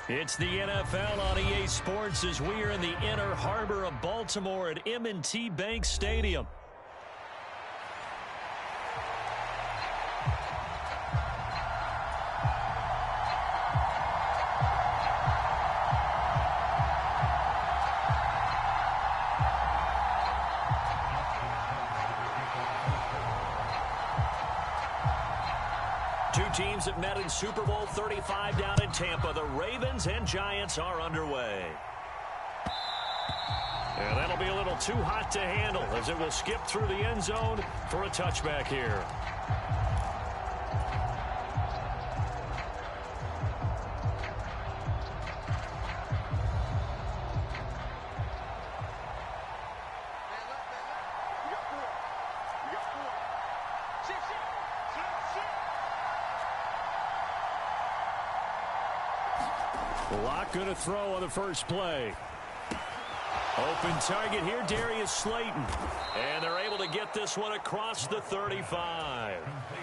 It's the NFL on EA Sports as we are in the inner harbor of Baltimore at M&T Bank Stadium. Two teams that met in Super Bowl 35 down in Tampa. The Ravens and Giants are underway. And that'll be a little too hot to handle as it will skip through the end zone for a touchback here. Lock going to throw on the first play. Open target here, Darius Slayton. And they're able to get this one across the 35.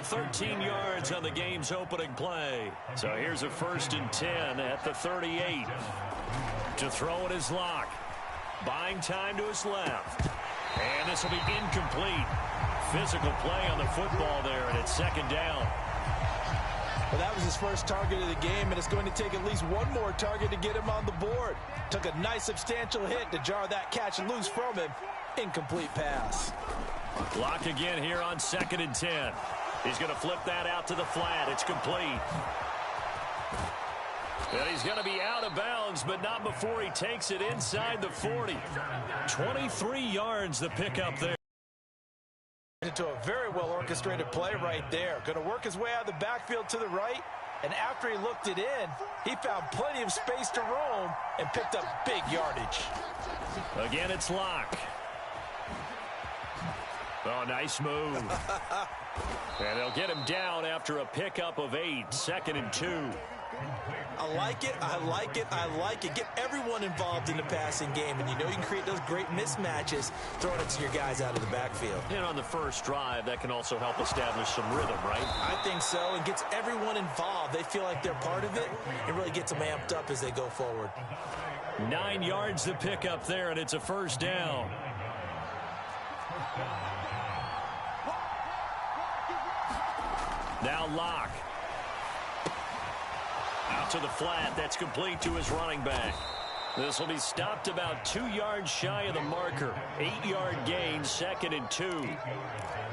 13 yards on the game's opening play. So here's a 1st and 10 at the 38. To throw it is Lock. Buying time to his left. And this will be incomplete. Physical play on the football there, and it's 2nd down. Well, that was his first target of the game, and it's going to take at least one more target to get him on the board. Took a nice substantial hit to jar that catch loose from him. Incomplete pass. Lock again here on 2nd and 10. He's going to flip that out to the flat. It's complete. And he's going to be out of bounds, but not before he takes it inside the 40. 23 yards the pickup there. Into a very well-orchestrated play right there. Going to work his way out of the backfield to the right, and after he looked it in, he found plenty of space to roam and picked up big yardage. Again, it's Lock. Oh, nice move. And they'll get him down after a pickup of 8, 2nd and 2. I like it, I like it, I like it. Get everyone involved in the passing game, and you know you can create those great mismatches throwing it to your guys out of the backfield. And on the first drive, that can also help establish some rhythm, right? I think so, and gets everyone involved. They feel like they're part of it and really gets them amped up as they go forward. 9 yards to pick up there, and it's a 1st down. Now Lock. Out to the flat. That's complete to his running back. This will be stopped about 2 yards shy of the marker. 8-yard gain, 2nd and 2.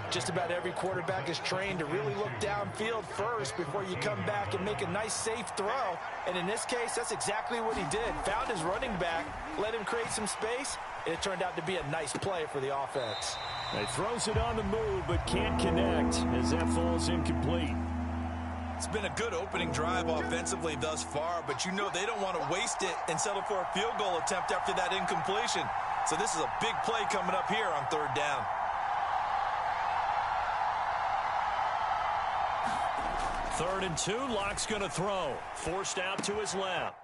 Just about every quarterback is trained to really look downfield first before you come back and make a nice, safe throw. And in this case, that's exactly what he did. Found his running back, let him create some space, and it turned out to be a nice play for the offense. He throws it on the move, but can't connect as that falls incomplete. It's been a good opening drive offensively thus far, but you know they don't want to waste it and settle for a field goal attempt after that incompletion. So this is a big play coming up here on 3rd down. 3rd and 2, Lock's going to throw. Forced out to his left.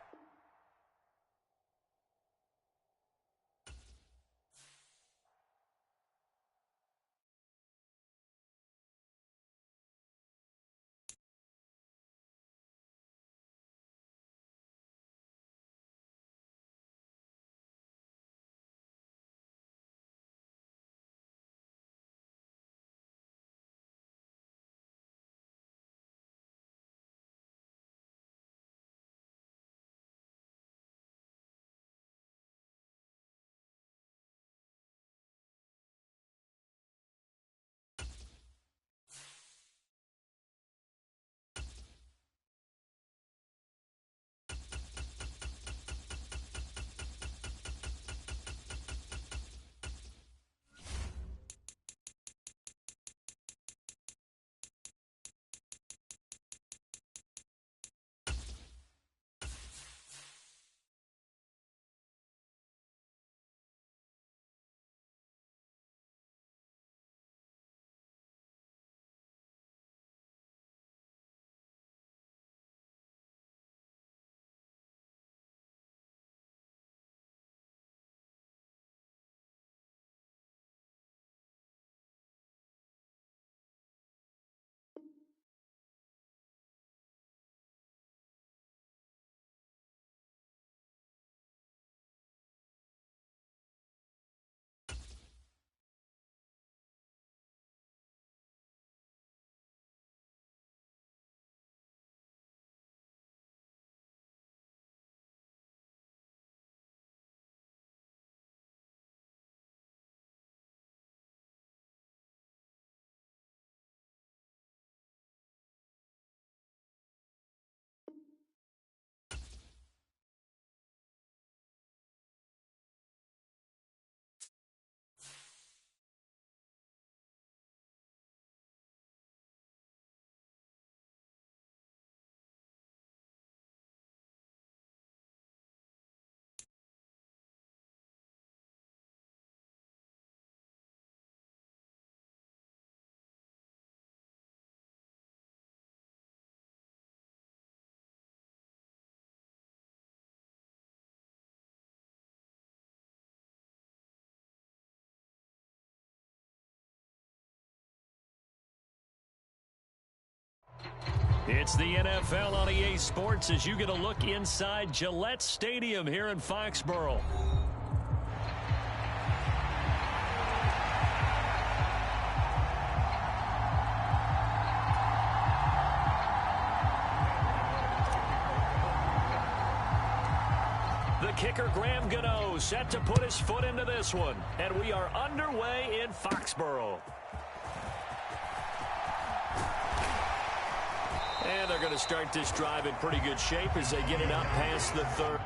It's the NFL on EA Sports as you get a look inside Gillette Stadium here in Foxborough. The kicker, Graham Gano, set to put his foot into this one. And we are underway in Foxborough. And they're going to start this drive in pretty good shape as they get it up past the 30.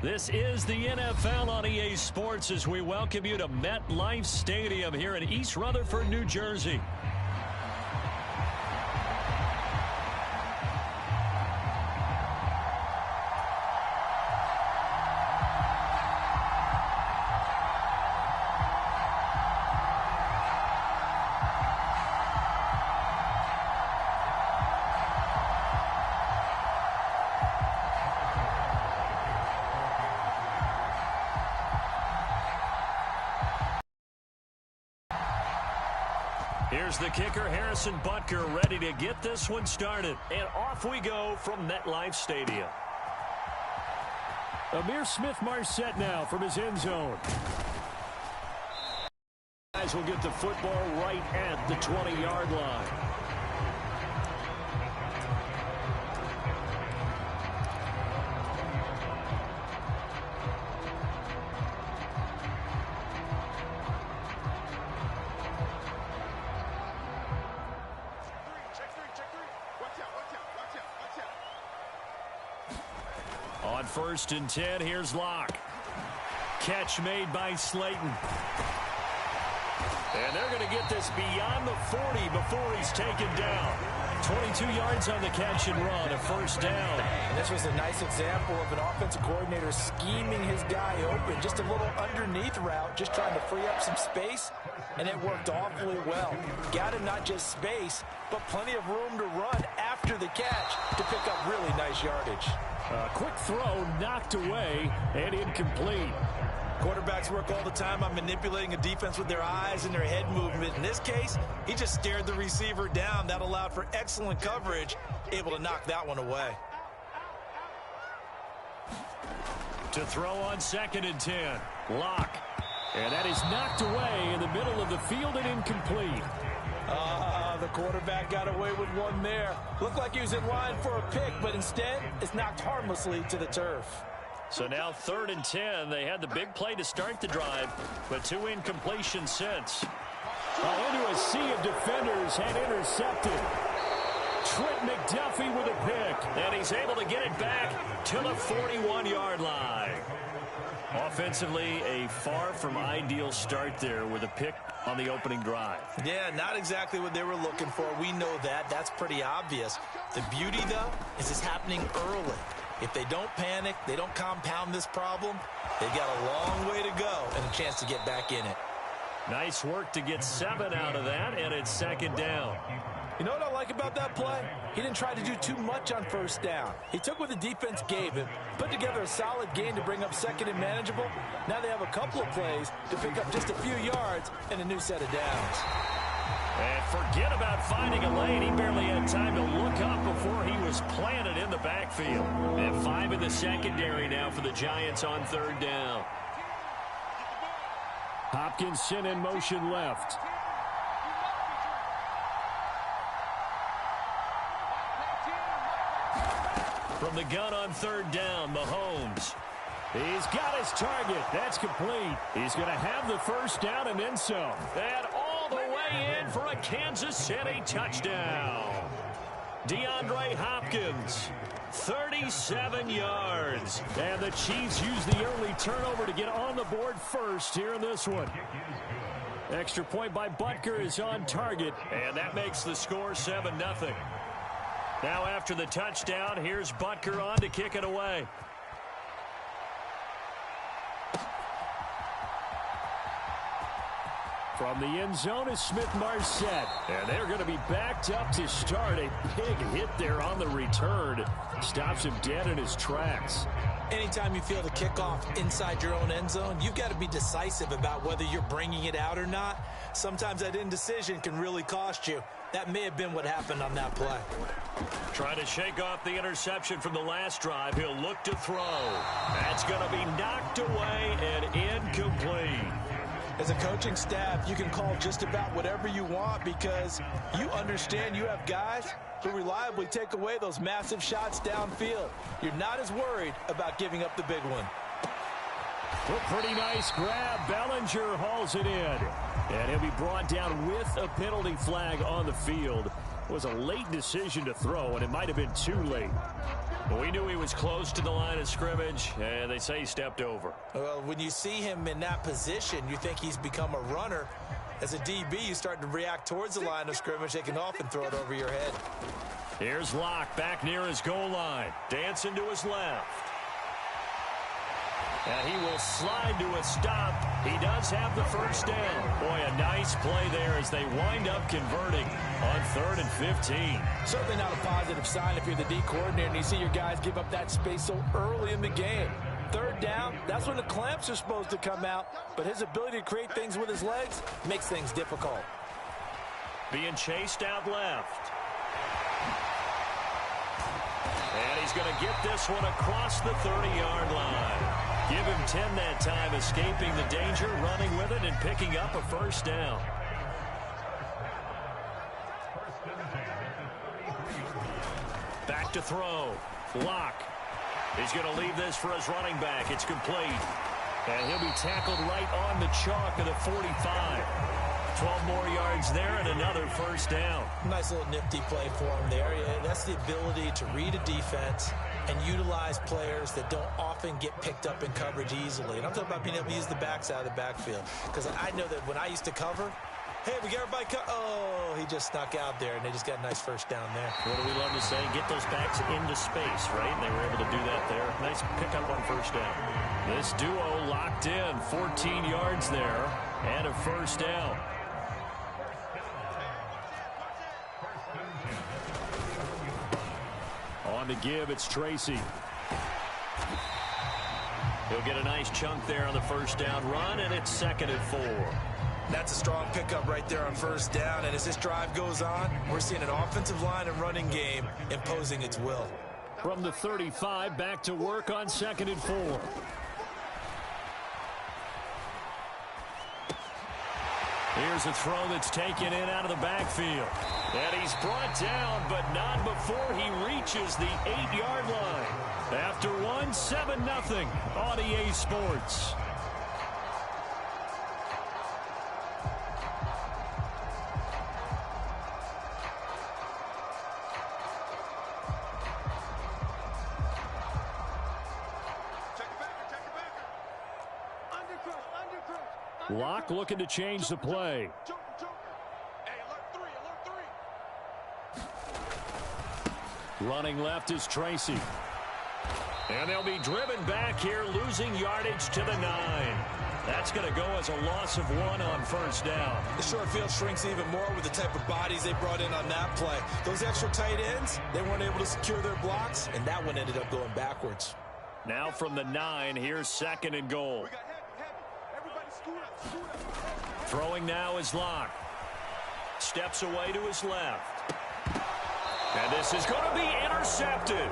This is the NFL on EA Sports as we welcome you to MetLife Stadium here in East Rutherford, New Jersey. Here's the kicker, Harrison Butker, ready to get this one started. And off we go from MetLife Stadium. Amir Smith-Marset now from his end zone. Guys will get the football right at the 20-yard line. On 1st and 10, here's Locke. Catch made by Slayton. And they're going to get this beyond the 40 before he's taken down. 22 yards on the catch and run, a first down. And this was a nice example of an offensive coordinator scheming his guy open. Just a little underneath route, just trying to free up some space, and it worked awfully well. Got him not just space, but plenty of room to run after the catch to pick up really nice yardage. Quick throw knocked away and incomplete. Quarterbacks work all the time on manipulating a defense with their eyes and their head movement. In this case, he just stared the receiver down. That allowed for excellent coverage, able to knock that one away. To throw on 2nd and 10. Lock. And that is knocked away in the middle of the field and incomplete. The quarterback got away with one there. Looked like he was in line for a pick, but instead, it's knocked harmlessly to the turf. So now 3rd and 10. They had the big play to start the drive, but 2 incompletions since. Into a sea of defenders and intercepted. Trent McDuffie with a pick, and he's able to get it back to the 41-yard line. Offensively, a far from ideal start there with a pick on the opening drive. Yeah, not exactly what they were looking for. We know that. That's pretty obvious. The beauty, though, is it's happening early. If they don't panic, they don't compound this problem, they've got a long way to go and a chance to get back in it. Nice work to get 7 out of that, and it's 2nd down. You know what I like about that play? He didn't try to do too much on 1st down. He took what the defense gave him, put together a solid game to bring up 2nd and manageable. Now they have a couple of plays to pick up just a few yards and a new set of downs. And forget about finding a lane. He barely had time to look up before he was planted in the backfield. And 5 in the secondary now for the Giants on 3rd down. Hopkinson in motion left. From the gun on 3rd down, Mahomes. He's got his target. That's complete. He's going to have the 1st down and then some. And all the way in for a Kansas City touchdown. DeAndre Hopkins, 37 yards. And the Chiefs use the early turnover to get on the board first here in this one. Extra point by Butker is on target, and that makes the score 7-0. Now after the touchdown, here's Butker on to kick it away. From the end zone is Smith-Marset. And they're going to be backed up to start. A big hit there on the return. Stops him dead in his tracks. Anytime you feel the kickoff inside your own end zone, you've got to be decisive about whether you're bringing it out or not. Sometimes that indecision can really cost you. That may have been what happened on that play. Trying to shake off the interception from the last drive. He'll look to throw. That's going to be knocked away and incomplete. As a coaching staff, you can call just about whatever you want because you understand you have guys who reliably take away those massive shots downfield. You're not as worried about giving up the big one. A pretty nice grab. Bellinger hauls it in. And he'll be brought down with a penalty flag on the field. It was a late decision to throw, and it might have been too late. But we knew he was close to the line of scrimmage, and they say he stepped over. Well, when you see him in that position, you think he's become a runner. As a DB, you start to react towards the line of scrimmage. They can often throw it over your head. Here's Locke back near his goal line. Dancing to his left. And he will slide to a stop. He does have the 1st down. Boy, a nice play there as they wind up converting on 3rd and 15. Certainly not a positive sign if you're the D coordinator and you see your guys give up that space so early in the game. 3rd down, that's when the clamps are supposed to come out, but his ability to create things with his legs makes things difficult. Being chased out left. And he's going to get this one across the 30-yard line. Give him 10 that time, escaping the danger, running with it, and picking up a 1st down. Back to throw. Locke. He's going to leave this for his running back. It's complete. And he'll be tackled right on the chalk of the 45. 12 more yards there and another 1st down. Nice little nifty play for him there. That's the ability to read a defense and utilize players that don't often get picked up in coverage easily. And I'm talking about being able to use the backs out of the backfield. Because I know that when I used to cover, Hey, we got everybody cut. Oh, he just snuck out there, and they just got a nice first down there. What do we love to say? Get those backs into space, right? And they were able to do that there. Nice pickup on first down. This duo locked in. 14 yards there and a first down. On the give, it's Tracy. He'll get a nice chunk there on the first down run, and it's 2nd and 4. That's a strong pickup right there on first down, and as this drive goes on, we're seeing an offensive line and running game imposing its will. From the 35, back to work on 2nd and 4. Here's a throw that's taken in out of the backfield. And he's brought down, but not before he reaches the 8-yard line. After one, 7-0 on EA Sports. Locke looking to change the play. Running left is Tracy. And they'll be driven back here, losing yardage to the 9. That's going to go as a loss of 1 on first down. The short field shrinks even more with the type of bodies they brought in on that play. Those extra tight ends, they weren't able to secure their blocks, and that one ended up going backwards. Now from the 9, here's 2nd and goal. Throwing now is Locke. Steps away to his left. And this is going to be intercepted.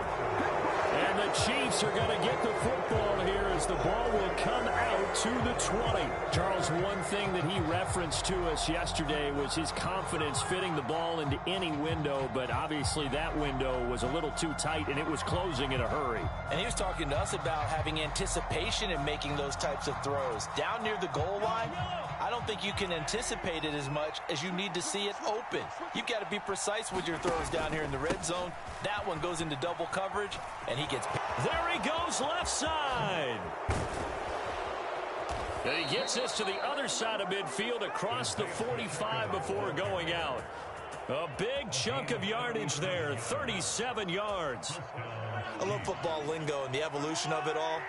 And the Chiefs are going to get the football here as the ball will come out to the 20. Charles, one thing that he referenced to us yesterday was his confidence fitting the ball into any window, but obviously that window was a little too tight, and it was closing in a hurry. And he was talking to us about having anticipation in making those types of throws. Down near the goal line, I don't think you can anticipate it as much as you need to see it open. You've got to be precise with your throws down here in the red zone. That one goes into double coverage, and he gets picked. There he goes, left side. And he gets this to the other side of midfield across the 45 before going out. A big chunk of yardage there, 37 yards. I love football lingo and the evolution of it all.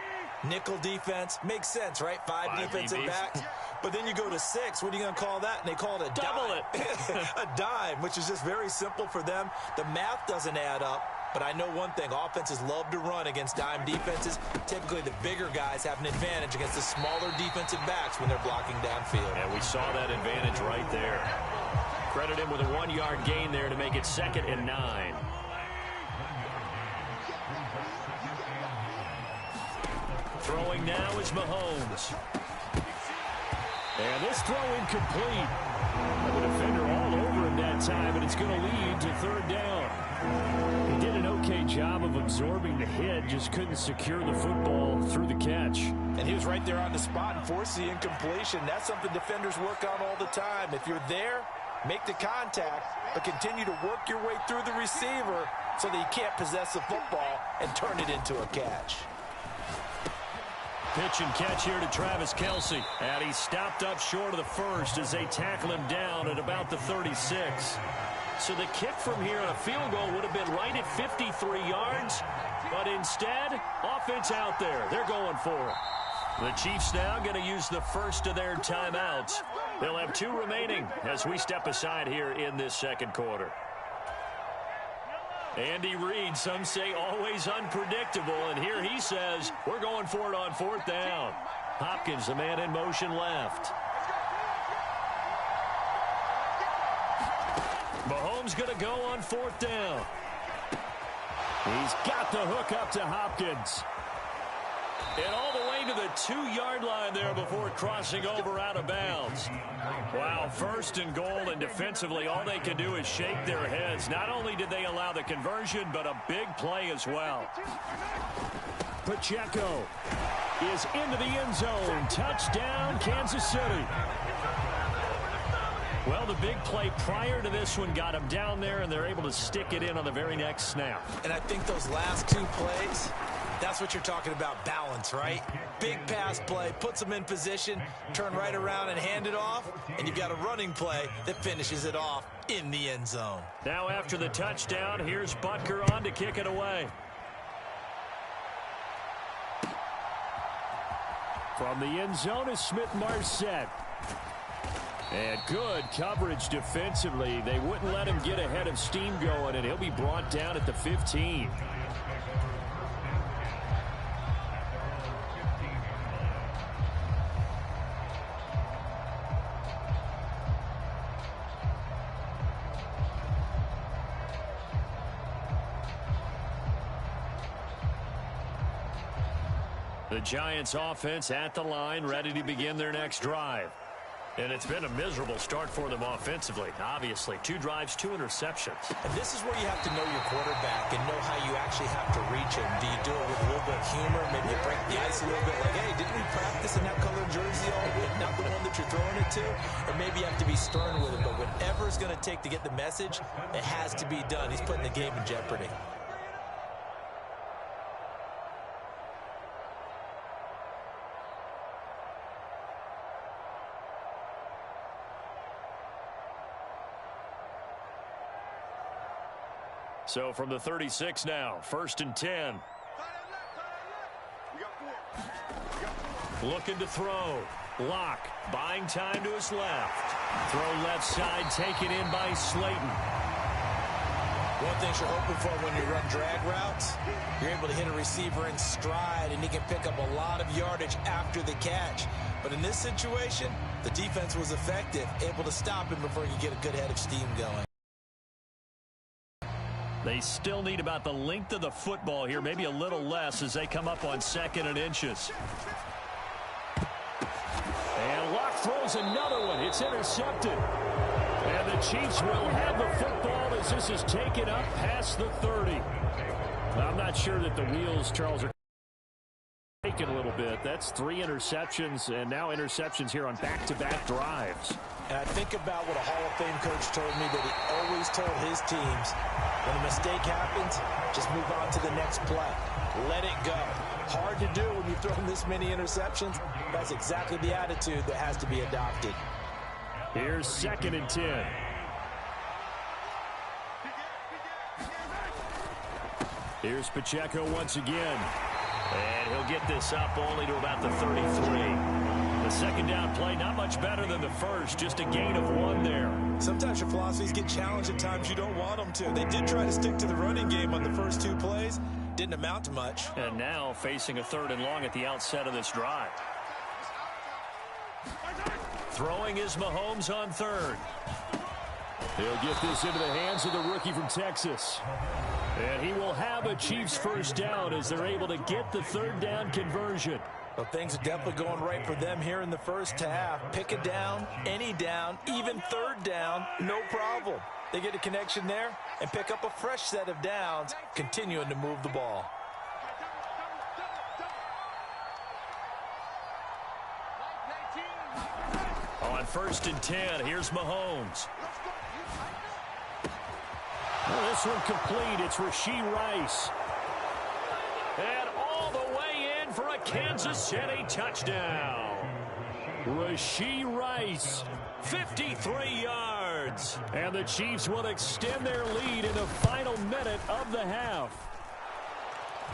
Nickel defense makes sense, right? Five defensive backs. But then you go to 6. What are you going to call that? And they call it a double dime. A dime, which is just very simple for them. The math doesn't add up. But I know one thing, offenses love to run against dime defenses. Typically, the bigger guys have an advantage against the smaller defensive backs when they're blocking downfield. And we saw that advantage right there. Credit him with a 1-yard gain there to make it 2nd and 9. Throwing now is Mahomes. And this throw incomplete. The defender all over him that time, and it's going to lead to 3rd down. He did an okay job of absorbing the hit, just couldn't secure the football through the catch. And he was right there on the spot and forced the incompletion. That's something defenders work on all the time. If you're there, make the contact, but continue to work your way through the receiver so that you can't possess the football and turn it into a catch. Pitch and catch here to Travis Kelce. And he stopped up short of the first as they tackle him down at about the 36. So the kick from here on a field goal would have been right at 53 yards. But instead, offense out there. They're going for it. The Chiefs now going to use the first of their timeouts. They'll have 2 remaining as we step aside here in this 2nd quarter. Andy Reid, some say always unpredictable, and here he says we're going for it on 4th down. Hopkins, the man in motion left. Mahomes going to go on 4th down. He's got the hook up to Hopkins. And all the way to the 2-yard line there before crossing over out of bounds. Wow, 1st and goal, and defensively all they can do is shake their heads. Not only did they allow the conversion, but a big play as well. Pacheco is into the end zone. Touchdown, Kansas City. Well, the big play prior to this one got him down there, and they're able to stick it in on the very next snap. And I think those last 2 plays, That's what you're talking about, balance, right? Big pass play, puts them in position, turn right around and hand it off, and you've got a running play that finishes it off in the end zone. Now after the touchdown, here's Butker on to kick it away. From the end zone is Smith-Marset. And good coverage defensively. They wouldn't let him get ahead of steam going, and he'll be brought down at the 15. The Giants offense at the line, ready to begin their next drive. And it's been a miserable start for them offensively. Obviously, 2 drives, 2 interceptions. And this is where you have to know your quarterback and know how you actually have to reach him. Do you do it with a little bit of humor? Maybe you break the ice a little bit like, hey, didn't we practice in that colored jersey all week? Not the one that you're throwing it to? Or maybe you have to be stern with it. But whatever it's going to take to get the message, it has to be done. He's putting the game in jeopardy. So from the 36 now, 1st and 10. Looking to throw. Lock, buying time to his left. Throw left side, taken in by Slayton. One thing you're hoping for when you run drag routes, you're able to hit a receiver in stride, and he can pick up a lot of yardage after the catch. But in this situation, the defense was effective, able to stop him before you get a good head of steam going. They still need about the length of the football here, maybe a little less as they come up on 2nd and inches. And Locke throws another one. It's intercepted. And the Chiefs will have the football as this is taken up past the 30. I'm not sure that the wheels, Charles, are taking a little bit. That's 3 interceptions, and now interceptions here on back-to-back drives. And I think about what a Hall of Fame coach told me, that he always told his teams, when a mistake happens, just move on to the next play. Let it go. Hard to do when you throw this many interceptions. That's exactly the attitude that has to be adopted. Here's 2nd and 10. Here's Pacheco once again. And he'll get this up only to about the 33. The second down play, not much better than the first, just a gain of 1 there. Sometimes your philosophies get challenged at times you don't want them to. They did try to stick to the running game on the first 2 plays. Didn't amount to much. And now facing a 3rd and long at the outset of this drive. Throwing is Mahomes on 3rd. He'll get this into the hands of the rookie from Texas. And he will have a Chiefs first down as they're able to get the 3rd down conversion. Well, things are definitely going right for them here in the first half. Pick a down, any down, even 3rd down, no problem. They get a connection there and pick up a fresh set of downs, continuing to move the ball. On 1st and 10, here's Mahomes. Well, this one complete. It's Rashee Rice. And all the way in for a Kansas City touchdown. Rashee Rice, 53 yards. And the Chiefs will extend their lead in the final minute of the half.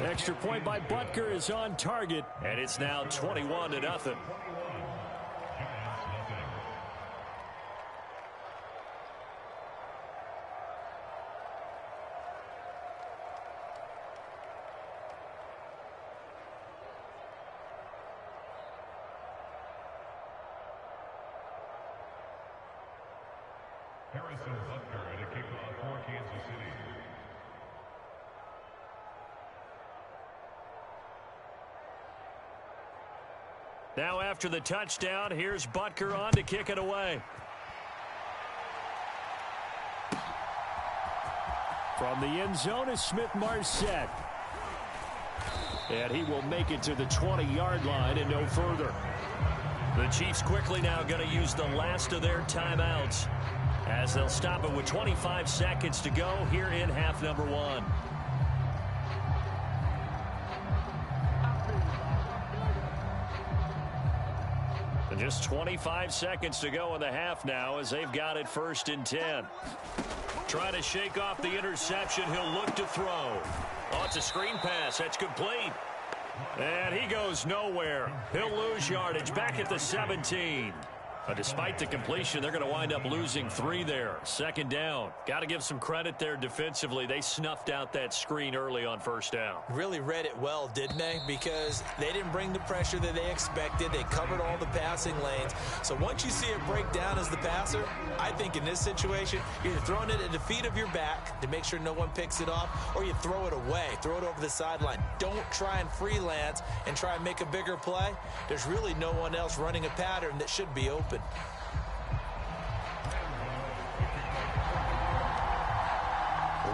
Extra point by Butker is on target, and it's now 21-0. Now after the touchdown, here's Butker on to kick it away. From the end zone is Smith-Marset. And he will make it to the 20-yard line and no further. The Chiefs quickly now going to use the last of their timeouts as they'll stop it with 25 seconds to go here in half number 1. And just 25 seconds to go in the half now as they've got it 1st and 10. Trying to shake off the interception. He'll look to throw. Oh, it's a screen pass. That's complete. And he goes nowhere. He'll lose yardage back at the 17. Despite the completion, they're going to wind up losing 3 there. 2nd down. Got to give some credit there defensively. They snuffed out that screen early on 1st down. Really read it well, didn't they? Because they didn't bring the pressure that they expected. They covered all the passing lanes. So once you see it break down as the passer, I think in this situation, you're either throwing it at the feet of your back to make sure no one picks it off, or you throw it away. Throw it over the sideline. Don't try and freelance and try and make a bigger play. There's really no one else running a pattern that should be open.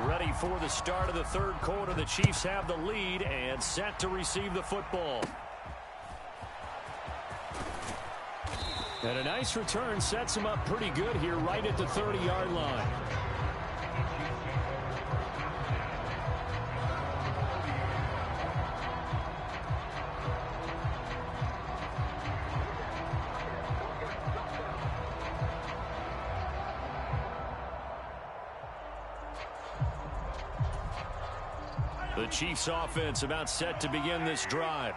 Ready for the start of the 3rd quarter. The Chiefs have the lead and set to receive the football. And a nice return sets them up pretty good here right at the 30-yard line. The Chiefs offense about set to begin this drive.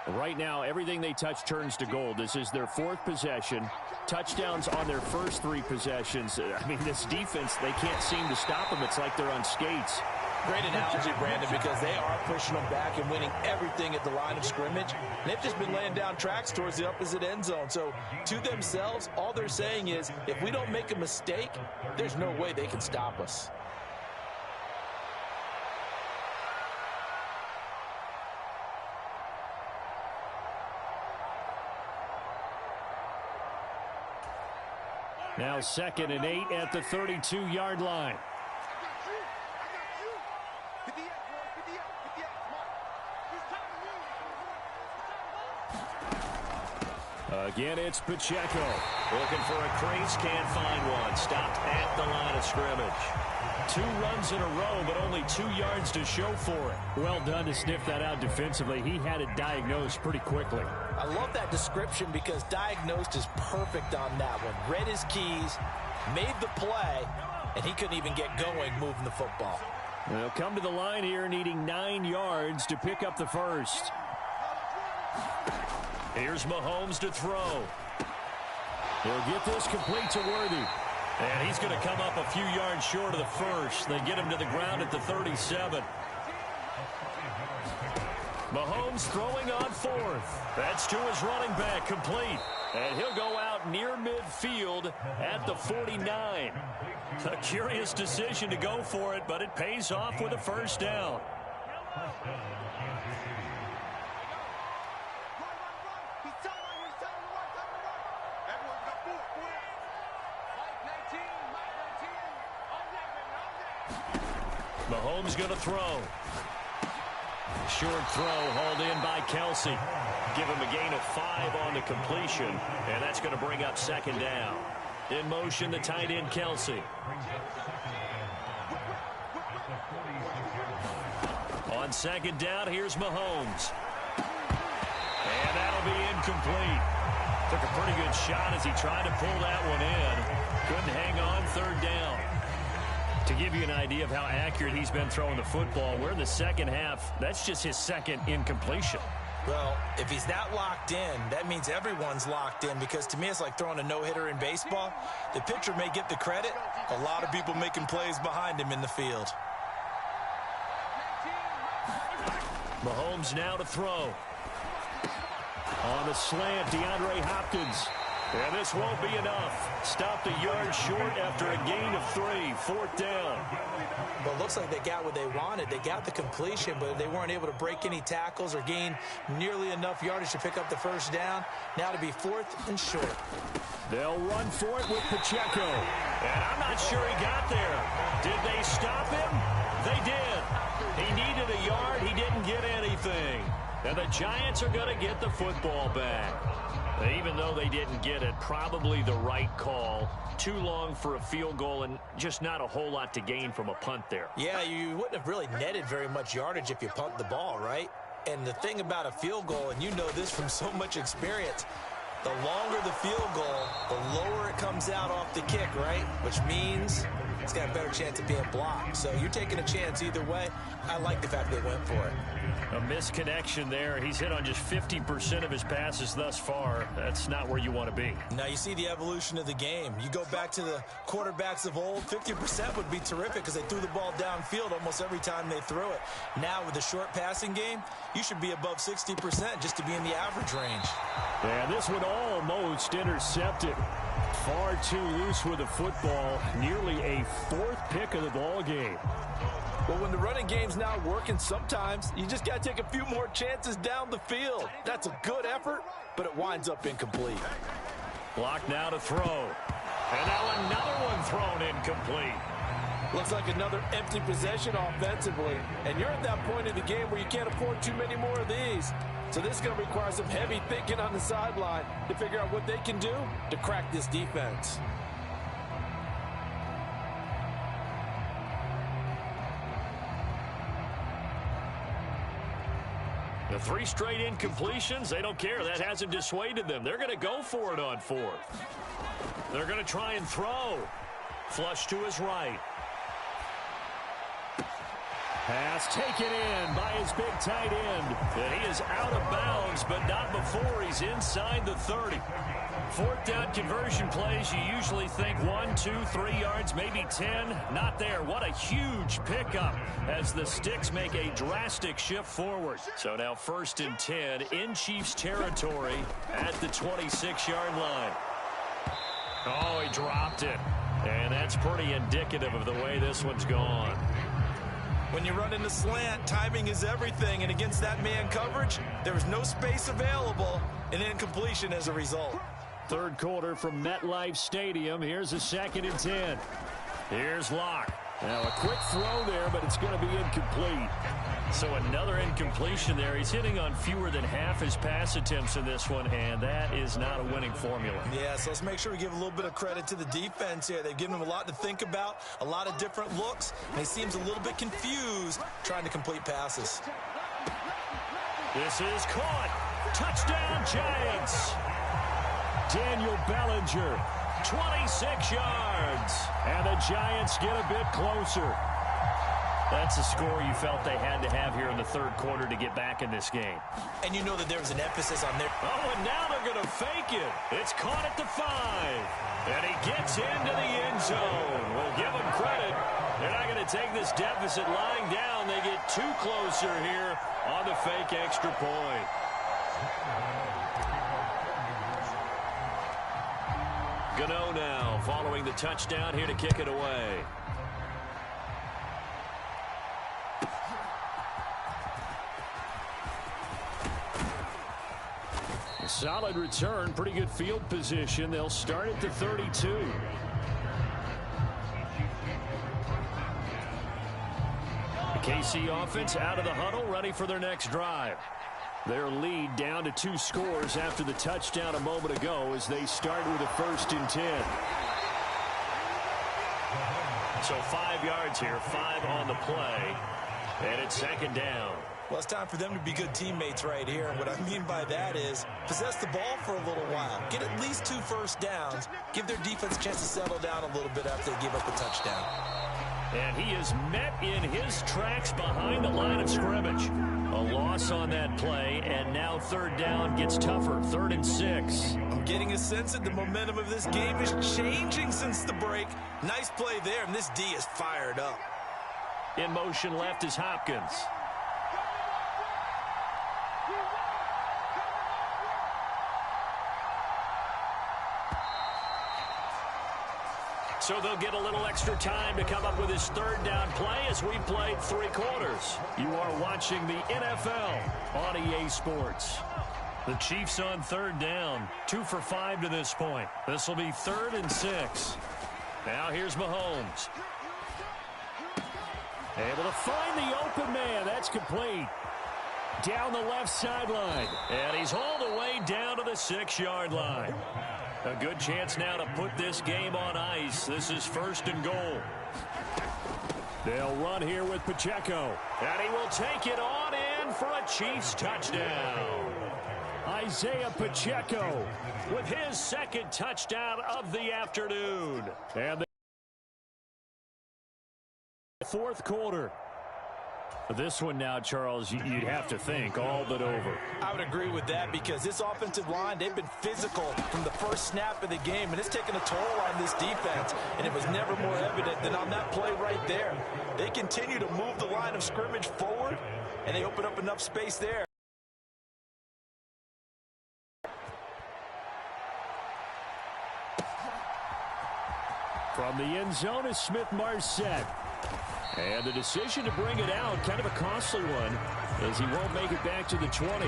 Right now, everything they touch turns to gold. This is their 4th possession. Touchdowns on their first 3 possessions. I mean, this defense, they can't seem to stop them. It's like they're on skates. Great analogy, Brandon, because they are pushing them back and winning everything at the line of scrimmage. And they've just been laying down tracks towards the opposite end zone. So to themselves, all they're saying is, if we don't make a mistake, there's no way they can stop us. Now 2nd and 8 at the 32-yard line. Again, it's Pacheco. Looking for a crease, can't find one. Stopped at the line of scrimmage. 2 runs in a row, but only 2 yards to show for it. Well done to sniff that out defensively. He had it diagnosed pretty quickly. I love that description because diagnosed is perfect on that one. Read his keys, made the play, and he couldn't even get going moving the football. They'll come to the line here needing 9 yards to pick up the 1st. Here's Mahomes to throw. He'll get this complete to Worthy. And he's going to come up a few yards short of the 1st. They get him to the ground at the 37. Mahomes throwing on 4th. That's to his running back, complete. And he'll go out near midfield at the 49. A curious decision to go for it, but it pays off with a 1st down. Mahomes going to throw. Short throw hauled in by Kelsey. Give him a gain of 5 on the completion, and that's going to bring up 2nd down. In motion, the tight end, Kelsey. On 2nd down, here's Mahomes. And that'll be incomplete. Took a pretty good shot as he tried to pull that one in. Couldn't hang on, 3rd down. To give you an idea of how accurate he's been throwing the football, we're in the 2nd half. That's just his 2nd incompletion. Well, if he's that locked in, that means everyone's locked in, because to me it's like throwing a no-hitter in baseball. The pitcher may get the credit. A lot of people making plays behind him in the field. Mahomes now to throw. On the slant, DeAndre Hopkins. And this won't be enough. Stopped a yard short after a gain of 3. 4th down. Well, it looks like they got what they wanted. They got the completion, but they weren't able to break any tackles or gain nearly enough yardage to pick up the 1st down. Now to be 4th and short. They'll run for it with Pacheco. And I'm not sure he got there. Did they stop him? They did. He needed a yard. He didn't get anything. And the Giants are going to get the football back. Even though they didn't get it, probably the right call. Too long for a field goal and just not a whole lot to gain from a punt there. Yeah, you wouldn't have really netted very much yardage if you punt the ball, right? And the thing about a field goal, and you know this from so much experience, The longer the field goal, the lower it comes out off the kick, right? Which means it's got a better chance of being blocked. So you're taking a chance either way. I like the fact they went for it. A misconnection there. He's hit on just 50% of his passes thus far. That's not where you want to be. Now you see the evolution of the game. You go back to the quarterbacks of old, 50% would be terrific because they threw the ball downfield almost every time they threw it. Now with the short passing game, you should be above 60% just to be in the average range. And this one almost intercepted. Far too loose with the football. Nearly a fourth pick of the ball game. Well, when the running game's not working, sometimes you just got to take a few more chances down the field. That's a good effort, but it winds up incomplete. Block now to throw. And now another one thrown incomplete. Looks like another empty possession offensively. And you're at that point in the game where you can't afford too many more of these. So this is going to require some heavy thinking on the sideline to figure out what they can do to crack this defense. The 3 straight incompletions, they don't care. That hasn't dissuaded them. They're going to go for it on 4th. They're going to try and throw. Flush to his right. Pass taken in by his big tight end. And he is out of bounds, but not before he's inside the 30. 4th down conversion plays, you usually think 1, 2, 3 yards, maybe 10. Not there. What a huge pickup as the Sticks make a drastic shift forward. So now 1st and 10 in Chiefs territory at the 26-yard line. Oh, he dropped it. And that's pretty indicative of the way this one's gone. When you run in the slant, timing is everything. And against that man coverage, there was no space available. An incompletion as a result. 3rd quarter from MetLife Stadium. Here's a 2nd and 10. Here's Locke. Now a quick throw there, but it's going to be incomplete. So another incompletion there. He's hitting on fewer than half his pass attempts in this one, and that is not a winning formula. Yeah, so let's make sure we give a little bit of credit to the defense here. They've given him a lot to think about, a lot of different looks, and he seems a little bit confused trying to complete passes. This is caught. Touchdown, Giants. Daniel Bellinger, 26 yards. And the Giants get a bit closer. That's a score you felt they had to have here in the 3rd quarter to get back in this game. And you know that there was an emphasis on their... Oh, and now they're going to fake it. It's caught at the 5. And he gets into the end zone. We'll give them credit. They're not going to take this deficit lying down. They get 2 closer here on the fake extra point. Gano now following the touchdown here to kick it away. A solid return, pretty good field position. They'll start at the 32. The KC offense out of the huddle, ready for their next drive. Their lead down to 2 scores after the touchdown a moment ago as they start with a 1st and 10. So 5 yards here, 5 on the play, and it's 2nd down. Well, it's time for them to be good teammates right here. And what I mean by that is possess the ball for a little while. Get at least 2 first downs. Give their defense a chance to settle down a little bit after they give up a touchdown. And he is met in his tracks behind the line of scrimmage. A loss on that play, and now 3rd down gets tougher. 3rd and 6. I'm getting a sense that the momentum of this game is changing since the break. Nice play there, and this D is fired up. In motion left is Hopkins. So they'll get a little extra time to come up with his 3rd down play as we played 3 quarters. You are watching the NFL on EA Sports. The Chiefs on 3rd down. 2 for 5 to this point. This will be 3rd and 6. Now here's Mahomes. Able to find the open man. That's complete. Down the left sideline. And he's all the way down to the 6-yard line. A good chance now to put this game on ice. This is 1st and goal. They'll run here with Pacheco. And he will take it on in for a Chiefs touchdown. Isaiah Pacheco with his second touchdown of the afternoon. And the fourth quarter. This one now, Charles, you'd have to think all but over. I would agree with that because this offensive line, they've been physical from the first snap of the game, and it's taken a toll on this defense, and it was never more evident than on that play right there. They continue to move the line of scrimmage forward, and they open up enough space there. From the end zone is Smith-Marset. And the decision to bring it out, kind of a costly one, as he won't make it back to the 20.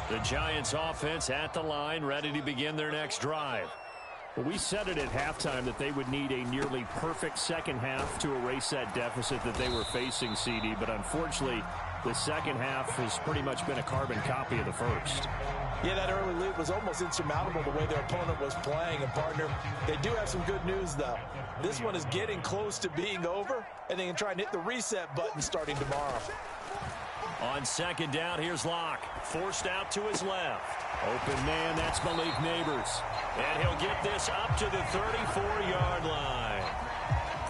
The Giants offense at the line, ready to begin their next drive. Well, we said it at halftime that they would need a nearly perfect second half to erase that deficit that they were facing, CD, but unfortunately, the second half has pretty much been a carbon copy of the first. Yeah, that early lead was almost insurmountable the way their opponent was playing. And, partner, they do have some good news, though. This one is getting close to being over, and they can try and hit the reset button starting tomorrow. On second down, here's Locke. Forced out to his left. Open man, that's Malik Neighbors. And he'll get this up to the 34-yard line.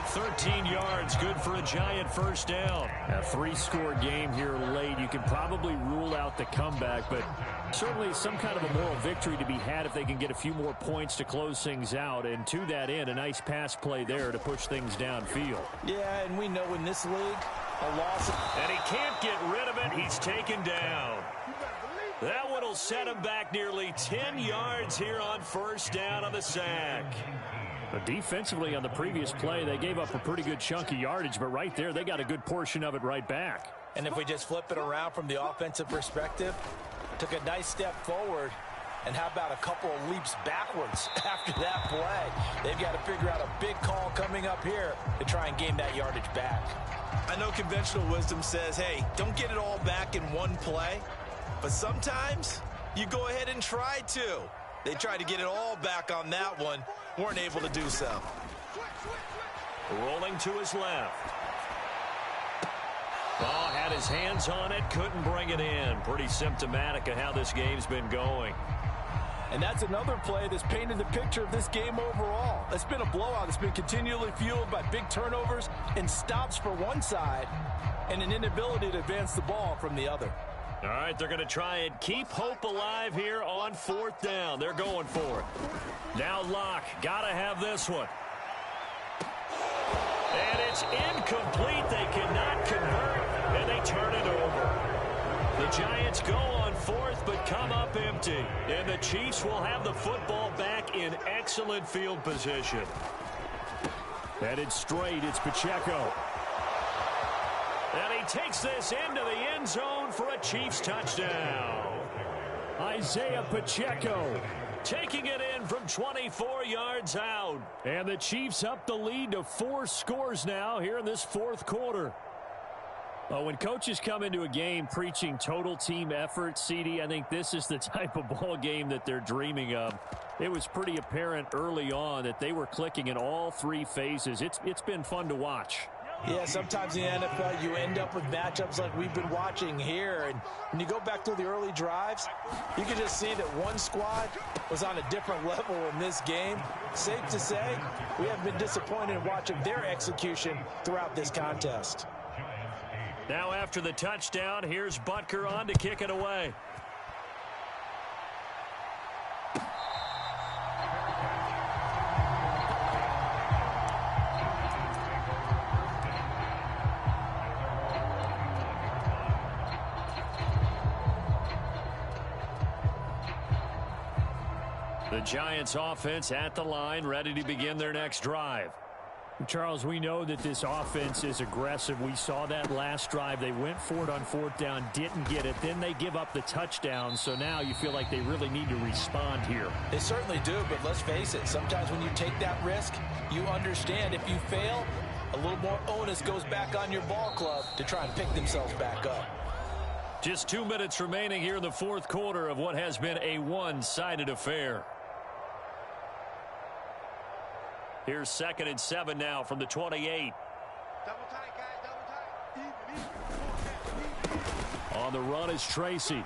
13 yards, good for a Giant first down. A three-score game here late. You can probably rule out the comeback, but certainly some kind of a moral victory to be had if they can get a few more points to close things out. And to that end, a nice pass play there to push things downfield. Yeah, and we know in this league, a loss. And he can't get rid of it. He's taken down. That one will set him back nearly 10 yards here on first down on the sack. But defensively on the previous play, they gave up a pretty good chunk of yardage, but right there, they got a good portion of it right back. And if we just flip it around from the offensive perspective, took a nice step forward, and how about a couple of leaps backwards after that play? They've got to figure out a big call coming up here to try and gain that yardage back. I know conventional wisdom says, hey, don't get it all back in one play, but sometimes you go ahead and try to. They tried to get it all back on that one, weren't able to do so. Rolling to his left. Oh, had his hands on it, couldn't bring it in. Pretty symptomatic of how this game's been going. And that's another play that's painted the picture of this game overall. It's been a blowout. It's been continually fueled by big turnovers and stops for one side and an inability to advance the ball from the other. All right, they're going to try and keep hope alive here on fourth down. They're going for it. Now Locke, got to have this one. And it's incomplete. They cannot convert, and they turn it over. The Giants go on fourth, but come up empty. And the Chiefs will have the football back in excellent field position. Headed straight, it's Pacheco. And he takes this into the end zone for a Chiefs touchdown. Isaiah Pacheco taking it in from 24 yards out. And the Chiefs up the lead to 4 scores now here in this fourth quarter. Well, when coaches come into a game preaching total team effort, CD, I think this is the type of ball game that they're dreaming of. It was pretty apparent early on that they were clicking in all 3 phases. It's been fun to watch. Yeah, sometimes in the NFL you end up with matchups like we've been watching here. And when you go back to the early drives, you can just see that one squad was on a different level in this game. Safe to say, we have been disappointed in watching their execution throughout this contest. Now after the touchdown, here's Butker on to kick it away. The Giants offense at the line, ready to begin their next drive. Charles, we know that this offense is aggressive. We saw that last drive. They went for it on fourth down, didn't get it. Then they give up the touchdown. So now you feel like they really need to respond here. They certainly do, but let's face it. Sometimes when you take that risk, you understand if you fail, a little more onus goes back on your ball club to try and pick themselves back up. Just 2 minutes remaining here in the fourth quarter of what has been a one-sided affair. Here's 2nd and 7 now from the 28. Double tight, guys. Double tight. On the run is Tracy.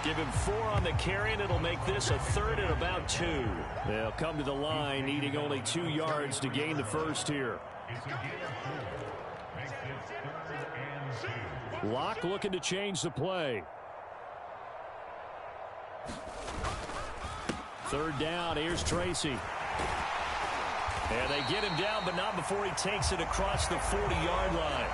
Give him 4 on the carry, and it'll make this a 3rd and about 2. They'll come to the line, needing only 2 yards to gain the first here. Locke looking to change the play. 3rd down, here's Tracy. And they get him down, but not before he takes it across the 40-yard line.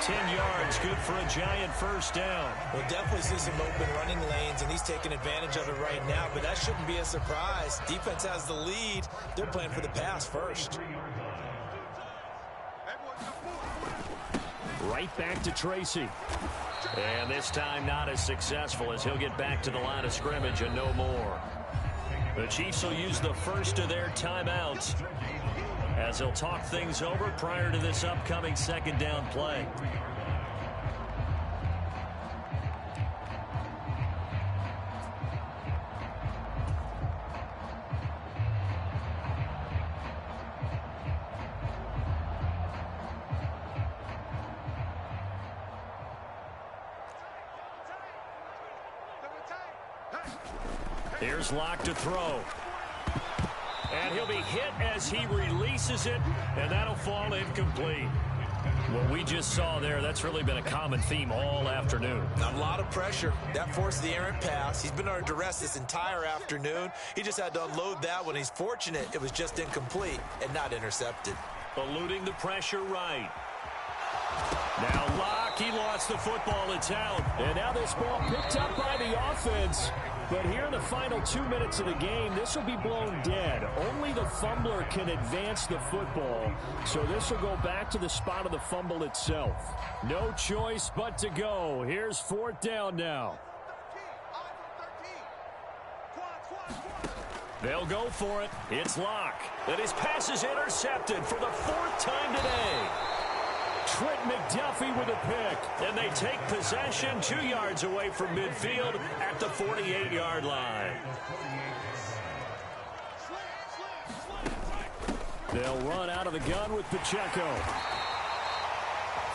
10 yards, good for a giant first down. We'll definitely see some open running lanes, and he's taking advantage of it right now, but that shouldn't be a surprise. Defense has the lead. They're playing for the pass first. Right back to Tracy. And this time not as successful as he'll get back to the line of scrimmage and no more. The Chiefs will use the first of their timeouts as they'll talk things over prior to this upcoming 2nd down play. Here's Locke to throw. And he'll be hit as he releases it, and that'll fall incomplete. What we just saw there, that's really been a common theme all afternoon. A lot of pressure. That forced the errant pass. He's been under duress this entire afternoon. He just had to unload that one. He's fortunate it was just incomplete and not intercepted. Eluding the pressure right. Now Locke, he lost the football. It's out. And now this ball picked up by the offense. But here in the final 2 minutes of the game, this will be blown dead. Only the fumbler can advance the football. So this will go back to the spot of the fumble itself. No choice but to go. Here's 4th down now. They'll go for it. It's Locke. And his pass is intercepted for the 4th time today. Trent McDuffie with a pick. And they take possession 2 yards away from midfield at the 48-yard line. They'll run out of the gun with Pacheco.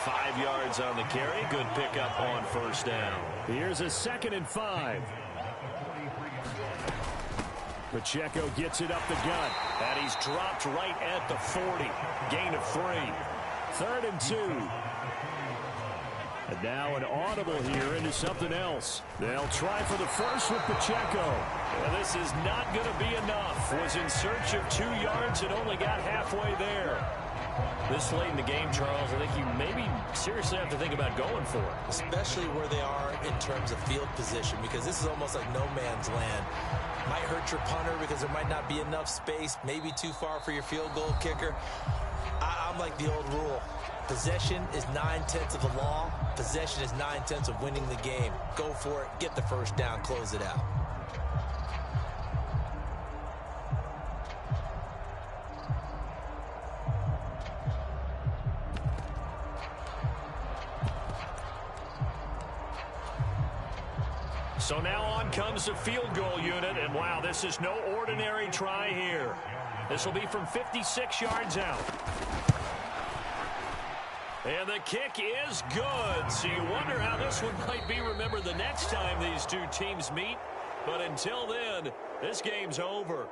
5 yards on the carry. Good pickup on first down. Here's a 2nd and 5. Pacheco gets it up the gut. And he's dropped right at the 40. Gain of 3. 3rd and 2. And now an audible here into something else. They'll try for the first with Pacheco. And this is not going to be enough. Was in search of 2 yards and only got halfway there. This late in the game, Charles, I think you maybe seriously have to think about going for it. Especially where they are in terms of field position, because this is almost like no man's land. Might hurt your punter because there might not be enough space, maybe too far for your field goal kicker. I'm like the old rule. Possession is 9/10 of the law. Possession is 9/10 of winning the game. Go for it. Get the first down. Close it out. So now on comes the field goal unit. And wow, this is no ordinary try here. This will be from 56 yards out. And the kick is good. So you wonder how this one might be remembered the next time these two teams meet. But until then, this game's over.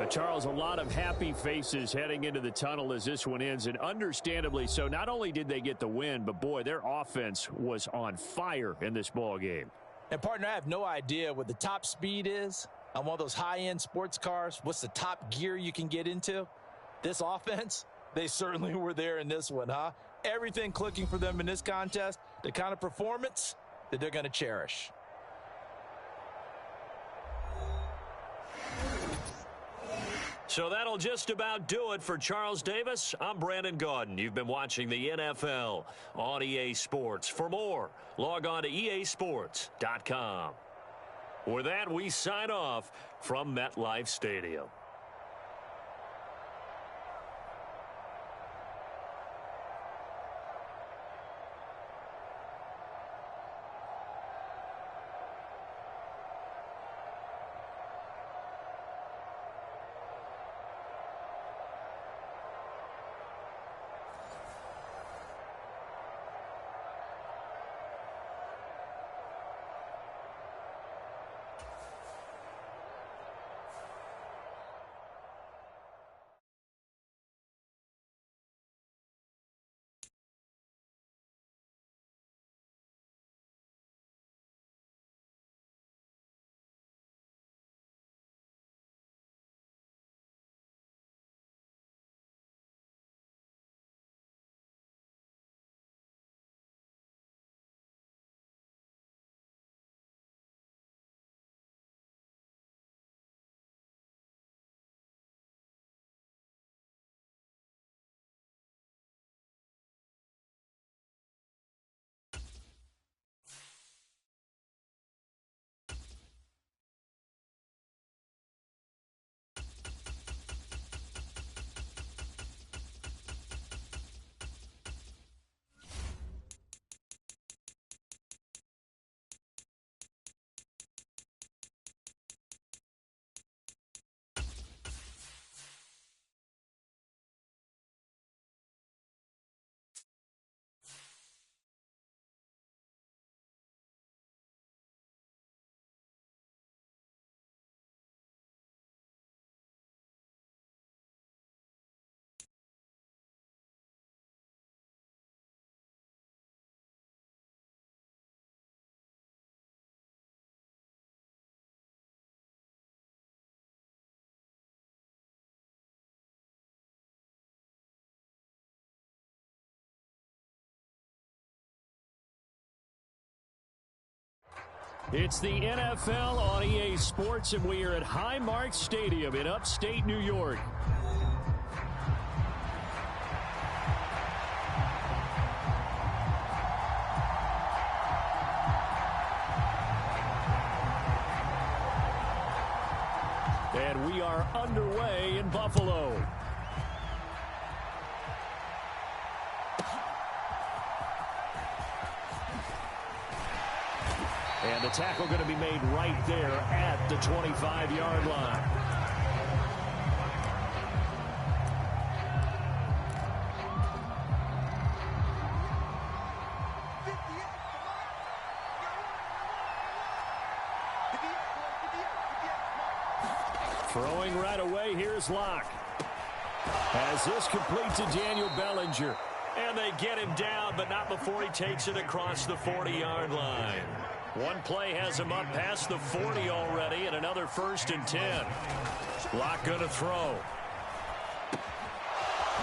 Charles, a lot of happy faces heading into the tunnel as this one ends, and understandably so. Not only did they get the win, but boy, their offense was on fire in this ball game. And partner, I have no idea what the top speed is on one of those high-end sports cars. What's the top gear you can get into? This offense, they certainly were there in this one, huh? Everything clicking for them in this contest, the kind of performance that they're going to cherish. So that'll just about do it for Charles Davis. I'm Brandon Gaudin. You've been watching the NFL on EA Sports. For more, log on to easports.com. With that, we sign off from MetLife Stadium. It's the NFL on EA Sports, and we are at Highmark Stadium in upstate New York. And we are underway in Buffalo. And the tackle going to be made right there at the 25-yard line. Throwing right away, here's Locke. As this complete to Daniel Bellinger. And they get him down, but not before he takes it across the 40-yard line. One play has him up past the 40 already, and another 1st and 10. Locke going to throw.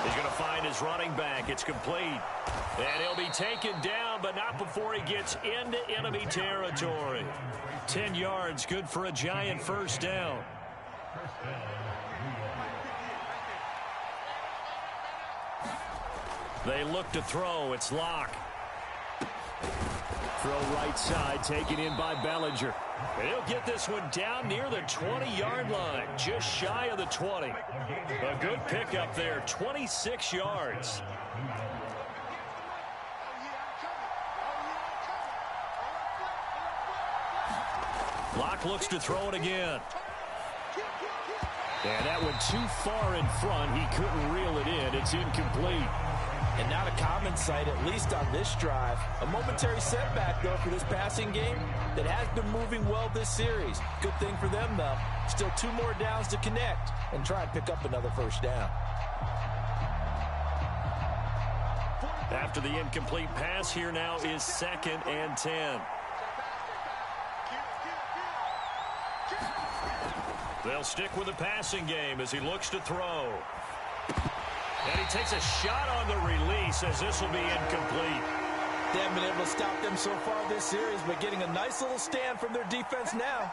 He's going to find his running back. It's complete. And he'll be taken down, but not before he gets into enemy territory. 10 yards, good for a giant 1st down. They look to throw. It's Locke. Throw right side, taken in by Bellinger. And he'll get this one down near the 20-yard line, just shy of the 20. A good pickup there, 26 yards. Locke looks to throw it again. And that went too far in front. He couldn't reel it in. It's incomplete. And not a common sight, at least on this drive. A momentary setback, though, for this passing game that has been moving well this series. Good thing for them, though. Still 2 more downs to connect and try and pick up another 1st down. After the incomplete pass, here now is 2nd and 10. They'll stick with the passing game as he looks to throw. And he takes a shot on the release as this will be incomplete. They haven't been able to stop them so far this series, but getting a nice little stand from their defense now.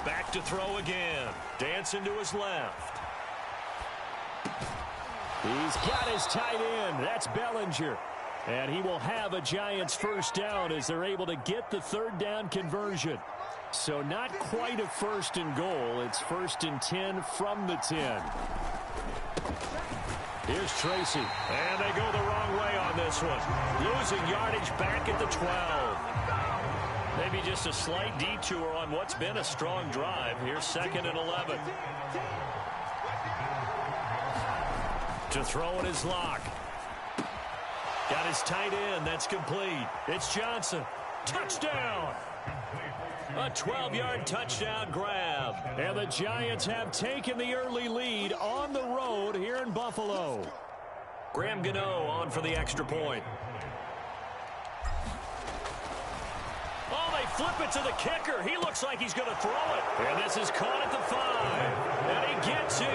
Back to throw again. Dancing to his left. He's got his tight end. That's Bellinger. And he will have a Giants 1st down as they're able to get the 3rd down conversion. So not quite a 1st and goal. It's 1st and 10 from the 10. Here's Tracy. And they go the wrong way on this one. Losing yardage back at the 12. Maybe just a slight detour on what's been a strong drive. Here's 2nd and 11. To throw it is Locke. Got his tight end. That's complete. It's Johnson. Touchdown. A 12-yard touchdown grab. And the Giants have taken the early lead on the road here in Buffalo. Graham Gano on for the extra point. Oh, they flip it to the kicker. He looks like he's going to throw it. And this is caught at the 5. And he gets in.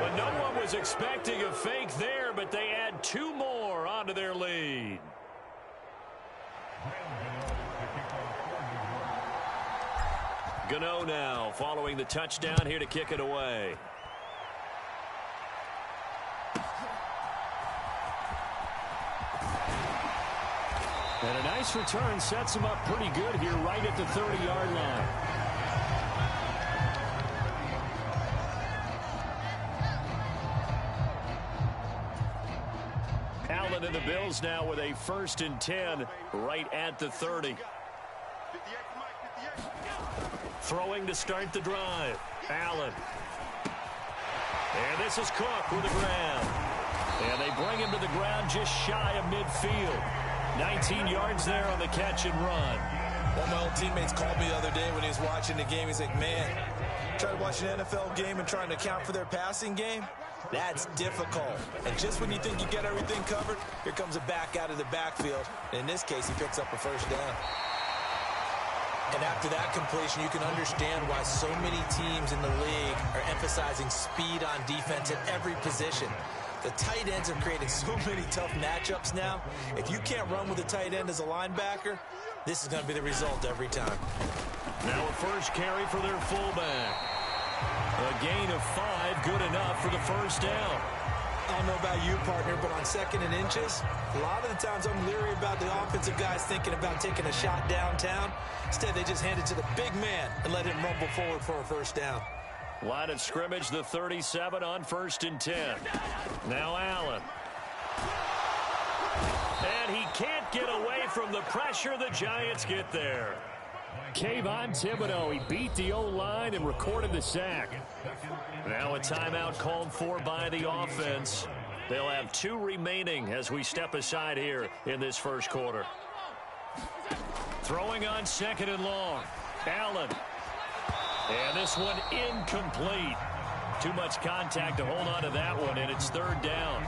But no one was expecting a fake there, but they add 2 more onto their lead. Gano now following the touchdown here to kick it away. And a nice return sets him up pretty good here right at the 30-yard line. Allen and the Bills now with a 1st and 10 right at the 30. Throwing to start the drive. Allen. And this is Cook with the grab. And they bring him to the ground just shy of midfield. 19 yards there on the catch and run. One of my old teammates called me the other day when he was watching the game. He's like, man, trying to watch an NFL game and trying to account for their passing game? That's difficult. And just when you think you get everything covered, here comes a back out of the backfield. And in this case, he picks up a 1st down. And after that completion, you can understand why so many teams in the league are emphasizing speed on defense at every position. The tight ends are creating so many tough matchups now. If you can't run with a tight end as a linebacker, this is going to be the result every time. Now a first carry for their fullback. A gain of 5, good enough for the first down. I don't know about you, partner, but on 2nd and inches, a lot of the times I'm leery about the offensive guys thinking about taking a shot downtown. Instead, they just hand it to the big man and let him rumble forward for a first down. Line of scrimmage, the 37 on 1st and 10. Now Allen. And he can't get away from the pressure. The Giants get there. Kayvon Thibodeau, he beat the O-line and recorded the sack. Now a timeout called for by the offense. They'll have 2 remaining as we step aside here in this first quarter. Throwing on 2nd and long. Allen. And this one incomplete. Too much contact to hold on to that one, and it's 3rd down.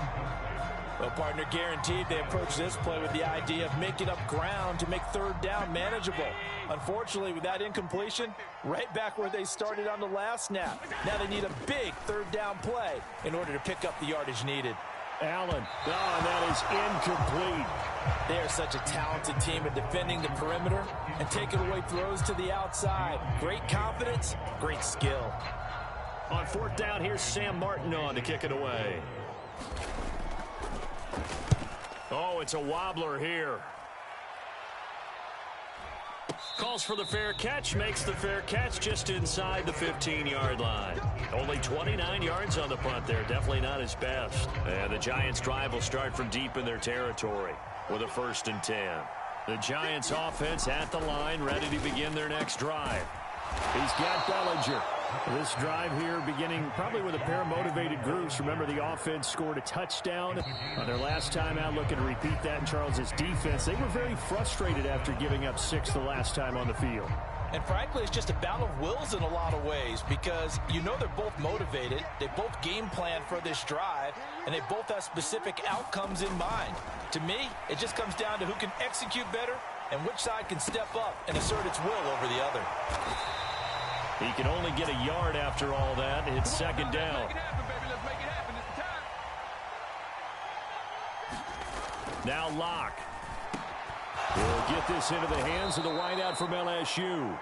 Well, partner, guaranteed they approach this play with the idea of making up ground to make 3rd down manageable. Unfortunately, with that incompletion, right back where they started on the last snap. Now they need a big 3rd down play in order to pick up the yardage needed. Allen. Oh, and that is incomplete. They are such a talented team at defending the perimeter and taking away throws to the outside. Great confidence, great skill. On 4th down, here's Sam Martin on to kick it away. Oh, it's a wobbler here. Calls for the fair catch, makes the fair catch just inside the 15-yard line. Only 29 yards on the punt there. Definitely not his best. And the Giants' drive will start from deep in their territory with a 1st and 10. The Giants' offense at the line, ready to begin their next drive. He's got Bellinger. This drive here beginning probably with a pair of motivated groups. Remember, the offense scored a touchdown on their last time out, looking to repeat that in Charles's defense. They were very frustrated after giving up 6 the last time on the field. And frankly, it's just a battle of wills in a lot of ways because you know they're both motivated. They both game plan for this drive, and they both have specific outcomes in mind. To me, it just comes down to who can execute better and which side can step up and assert its will over the other. He can only get a yard after all that. It's 2nd down. Now Locke. Will get this into the hands of the wideout from LSU.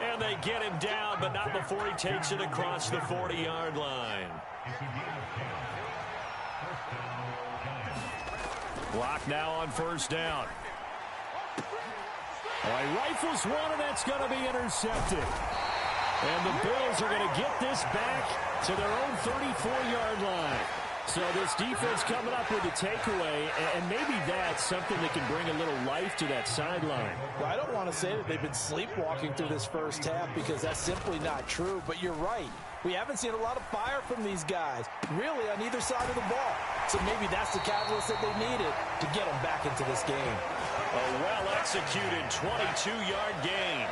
And they get him down, but not before he takes it across the 40-yard line. Locke now on 1st down. All right, rifles one, and that's going to be intercepted. And the Bills are going to get this back to their own 34-yard line. So this defense coming up with a takeaway, and maybe that's something that can bring a little life to that sideline. Well, I don't want to say that they've been sleepwalking through this first half because that's simply not true, but you're right. We haven't seen a lot of fire from these guys, really, on either side of the ball. So maybe that's the catalyst that they needed to get them back into this game. A well-executed 22-yard gain.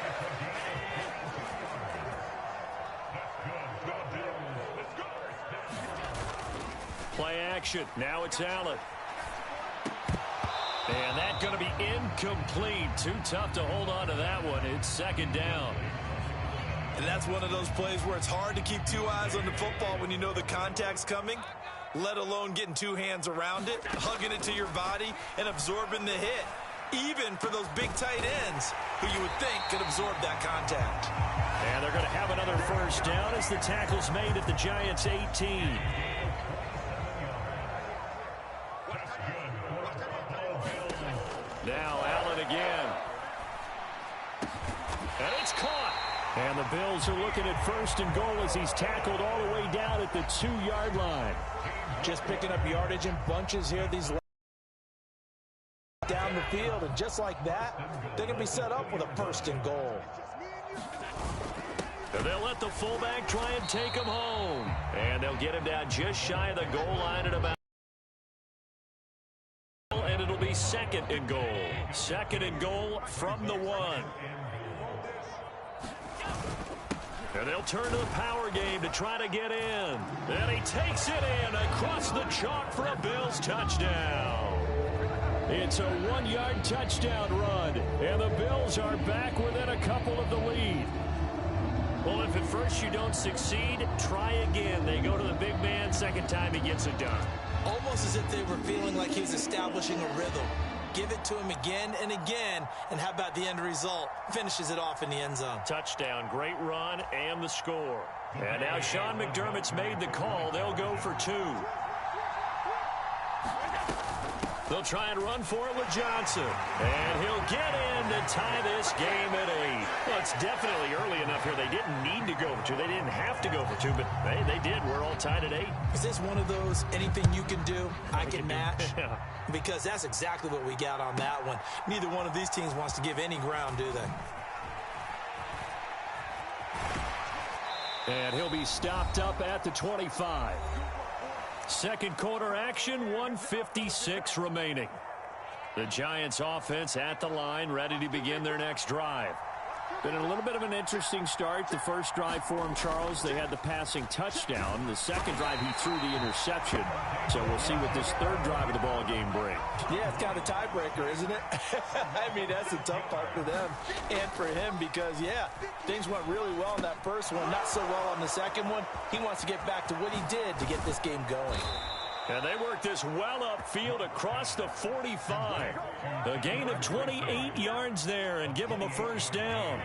Play action. Now it's Allen. And that's going to be incomplete. Too tough to hold on to that one. It's 2nd down. And that's one of those plays where it's hard to keep 2 eyes on the football when you know the contact's coming, let alone getting 2 hands around it, hugging it to your body, and absorbing the hit. Even for those big tight ends who you would think could absorb that contact. And they're going to have another first down as the tackle's made at the Giants' 18. Now Allen again. And it's caught. And the Bills are looking at 1st and goal as he's tackled all the way down at the 2-yard line. Just picking up yardage in bunches here. These down the field, and just like that, they're going to be set up with a 1st and goal. And they'll let the fullback try and take him home. And they'll get him down just shy of the goal line at about. And it'll be 2nd and goal. 2nd and goal from the 1. And they'll turn to the power game to try to get in. And he takes it in across the chalk for a Bills touchdown. It's a 1-yard touchdown run, and the Bills are back within a couple of the lead. Well, if at first you don't succeed, try again. They go to the big man. 2nd time he gets it done. Almost as if they were feeling like he was establishing a rhythm. give it to him again and again. And how about the end result? Finishes it off in the end zone. Touchdown, great run, and the score. And now Sean McDermott's made the call. They'll go for 2. They'll try and run for it with Johnson. And he'll get in to tie this game at 8. Well, it's definitely early enough here. They didn't need to go for 2. They didn't have to go for 2, but hey, they did. We're all tied at 8. Is this one of those anything you can do, I can match? Yeah. Because that's exactly what we got on that one. Neither one of these teams wants to give any ground, do they? And he'll be stopped up at the 25. Second quarter action, 1:56 remaining. The Giants offense at the line, ready to begin their next drive. Been a little bit of an interesting start. The first drive for him, Charles, they had the passing touchdown. The second drive, he threw the interception. So we'll see what this third drive of the ball game brings. Yeah, it's kind of a tiebreaker, isn't it? I mean, that's the tough part for them and for him because, yeah, things went really well in that first one, not so well on the second one. He wants to get back to what he did to get this game going. And they work this well upfield across the 45. A gain of 28 yards there and give them a first down.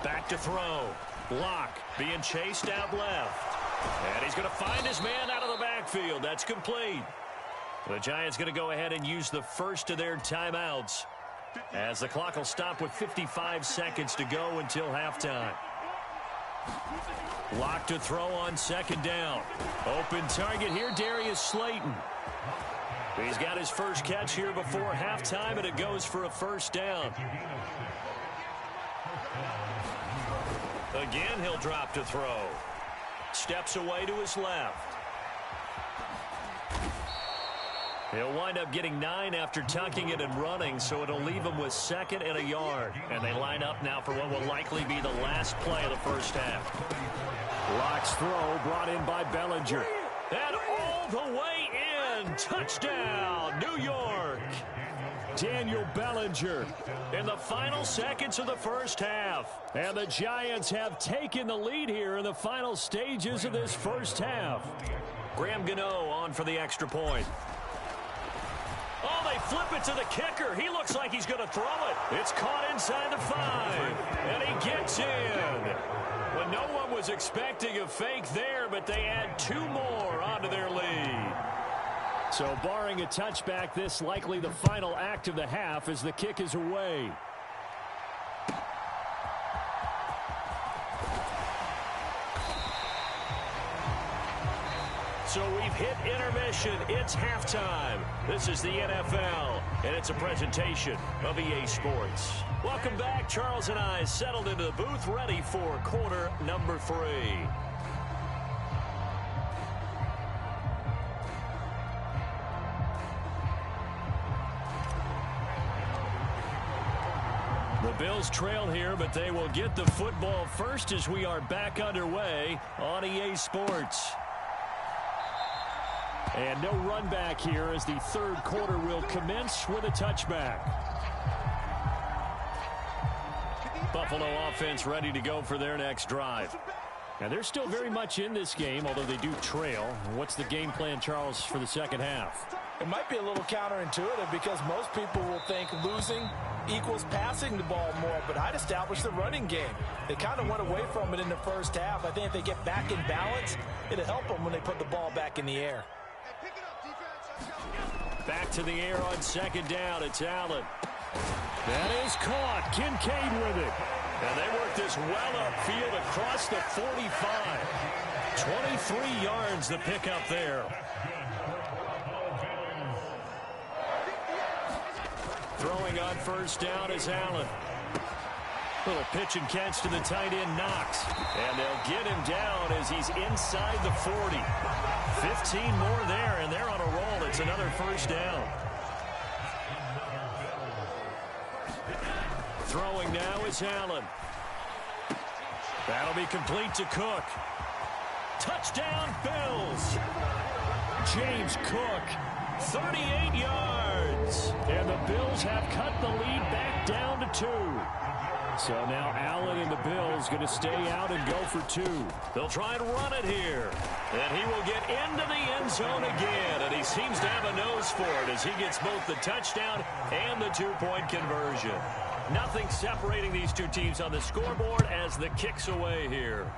Back to throw. Block being chased out left. And he's going to find his man out of the backfield. That's complete. The Giants going to go ahead and use the first of their timeouts as the clock will stop with 55 seconds to go until halftime. Lock to throw on second down. Open target here, Darius Slayton. He's got his first catch here before halftime, and it goes for a first down. Again, he'll drop to throw. Steps away to his left. He'll wind up getting 9 after tucking it and running, so it'll leave him with 2nd and a yard. And they line up now for what will likely be the last play of the first half. Lock's throw brought in by Bellinger. And all the way in. Touchdown, New York. Daniel Bellinger in the final seconds of the first half. And the Giants have taken the lead here in the final stages of this first half. Graham Gano on for the extra point. Oh, they flip it to the kicker. He looks like he's going to throw it. It's caught inside the 5. And he gets in. Well, no one was expecting a fake there, but they add 2 more onto their lead. So barring a touchback, this likely the final act of the half as the kick is away. So we've hit intermission. It's halftime. This is the NFL, and it's a presentation of EA Sports. Welcome back. Charles and I settled into the booth, ready for quarter number 3. The Bills trail here, but they will get the football first as we are back underway on EA Sports. And no run back here as the third quarter will commence with a touchback. Buffalo offense ready to go for their next drive. And they're still very much in this game, although they do trail. What's the game plan, Charles, for the second half? It might be a little counterintuitive because most people will think losing equals passing the ball more, but I'd establish the running game. They kind of went away from it in the first half. I think if they get back in balance, it'll help them when they put the ball back in the air. Back to the air on second down. It's Allen. That is caught. Kincaid with it. And they work this well upfield across the 45. 23 yards the pickup there. Throwing on first down is Allen. Little pitch and catch to the tight end, Knox. And they'll get him down as he's inside the 40. 15 more there, and they're on a roll. It's another first down. Throwing now is Allen. That'll be complete to Cook. Touchdown, Bills. James Cook, 38 yards. And the Bills have cut the lead back down to 2. So now Allen and the Bills going to stay out and go for two. They'll try and run it here. And he will get into the end zone again. And he seems to have a nose for it as he gets both the touchdown and the two-point conversion. Nothing separating these two teams on the scoreboard as the kick's away here.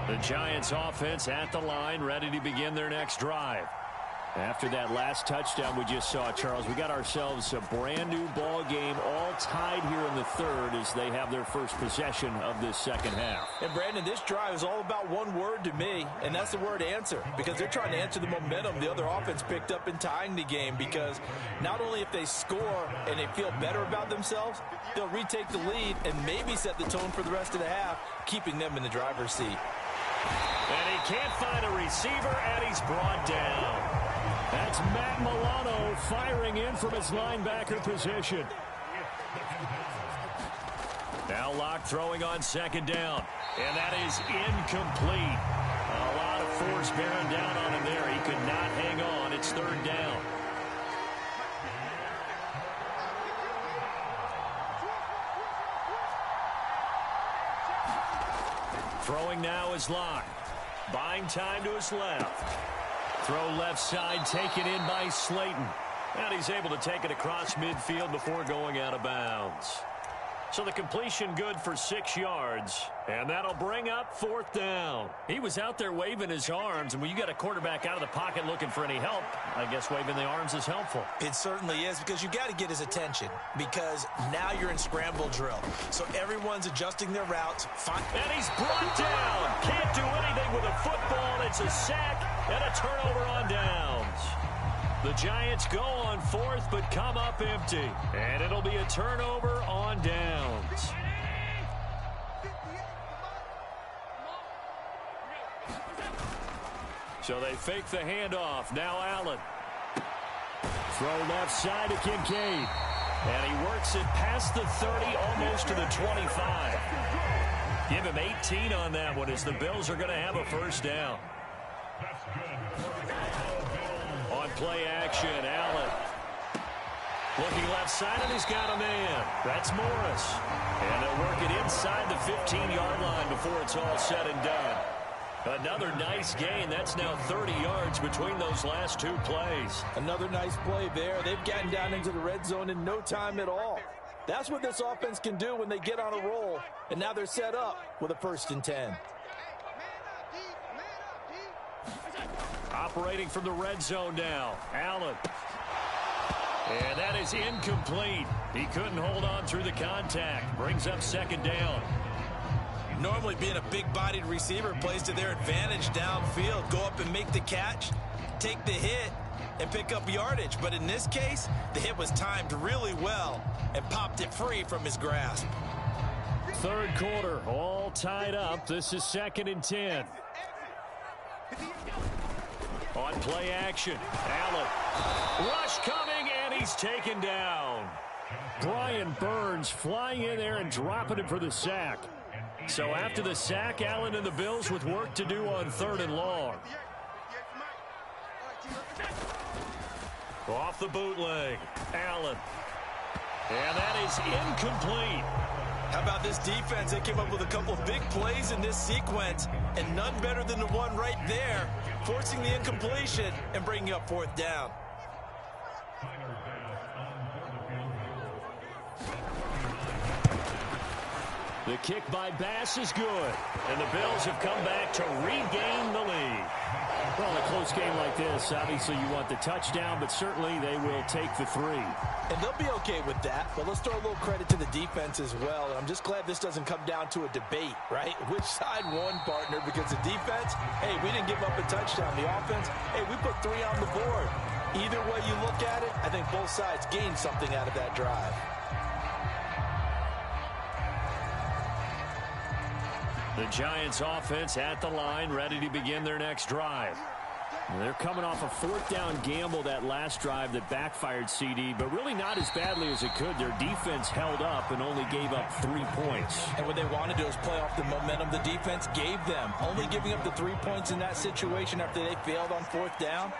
The Giants offense at the line, ready to begin their next drive. After that last touchdown we just saw, Charles, we got ourselves a brand new ball game, all tied here in the third as they have their first possession of this second half. And Brandon, this drive is all about one word to me, and that's the word answer, because they're trying to answer the momentum the other offense picked up in tying the game, because not only if they score and they feel better about themselves, they'll retake the lead and maybe set the tone for the rest of the half, keeping them in the driver's seat. And he can't find a receiver, and he's brought down. That's Matt Milano firing in from his linebacker position. Now Locke throwing on second down. And that is incomplete. A lot of force bearing down on him there. He could not hang on. It's third down. Throwing now is Locke. Buying time to his left. Throw left side taken in by Slayton. And he's able to take it across midfield before going out of bounds. So the completion good for 6 yards. And that'll bring up fourth down. He was out there waving his arms. And when you got a quarterback out of the pocket looking for any help, I guess waving the arms is helpful. It certainly is, because you got to get his attention, because now you're in scramble drill. So everyone's adjusting their routes. And he's brought down. Can't do anything with a football. It's a sack and a turnover on downs. The Giants go on fourth but come up empty. And it'll be a turnover on downs. So they fake the handoff. Now Allen. Throw left side to Kincaid. And he works it past the 30, almost to the 25. Give him 18 on that one as the Bills are going to have a first down. On play action, Allen. Looking left side, and he's got a man. That's Morris. And they'll work it inside the 15-yard line before it's all said and done. Another nice gain. That's now 30 yards between those last two plays. Another nice play there. They've gotten down into the red zone in no time at all. That's what this offense can do when they get on a roll. And now they're set up with a 1st and 10. Operating from the red zone now. Allen. And that is incomplete. He couldn't hold on through the contact. Brings up second down. Normally being a big-bodied receiver plays to their advantage downfield. Go up and make the catch, take the hit, and pick up yardage. But in this case, the hit was timed really well and popped it free from his grasp. Third quarter, all tied up. This is 2nd and 10. On play action, Allen. Rush coming, and he's taken down. Brian Burns flying in there and dropping him for the sack. So after the sack, Allen and the Bills with work to do on 3rd and long. Off the bootleg, Allen. And that is incomplete. How about this defense? They came up with a couple of big plays in this sequence, and none better than the one right there, forcing the incompletion and bringing up 4th down. The kick by Bass is good, and the Bills have come back to regain the lead. Well, in a close game like this, obviously you want the touchdown, but certainly they will take the 3. And they'll be okay with that, but let's throw a little credit to the defense as well. And I'm just glad this doesn't come down to a debate, right? Which side won, partner? Because the defense, hey, we didn't give up a touchdown. The offense, hey, we put 3 on the board. Either way you look at it, I think both sides gained something out of that drive. The Giants offense at the line, ready to begin their next drive. They're coming off a fourth down gamble that last drive that backfired, CD, but really not as badly as it could. Their defense held up and only gave up 3 points. And what they want to do is play off the momentum the defense gave them. Only giving up the 3 points in that situation after they failed on fourth down.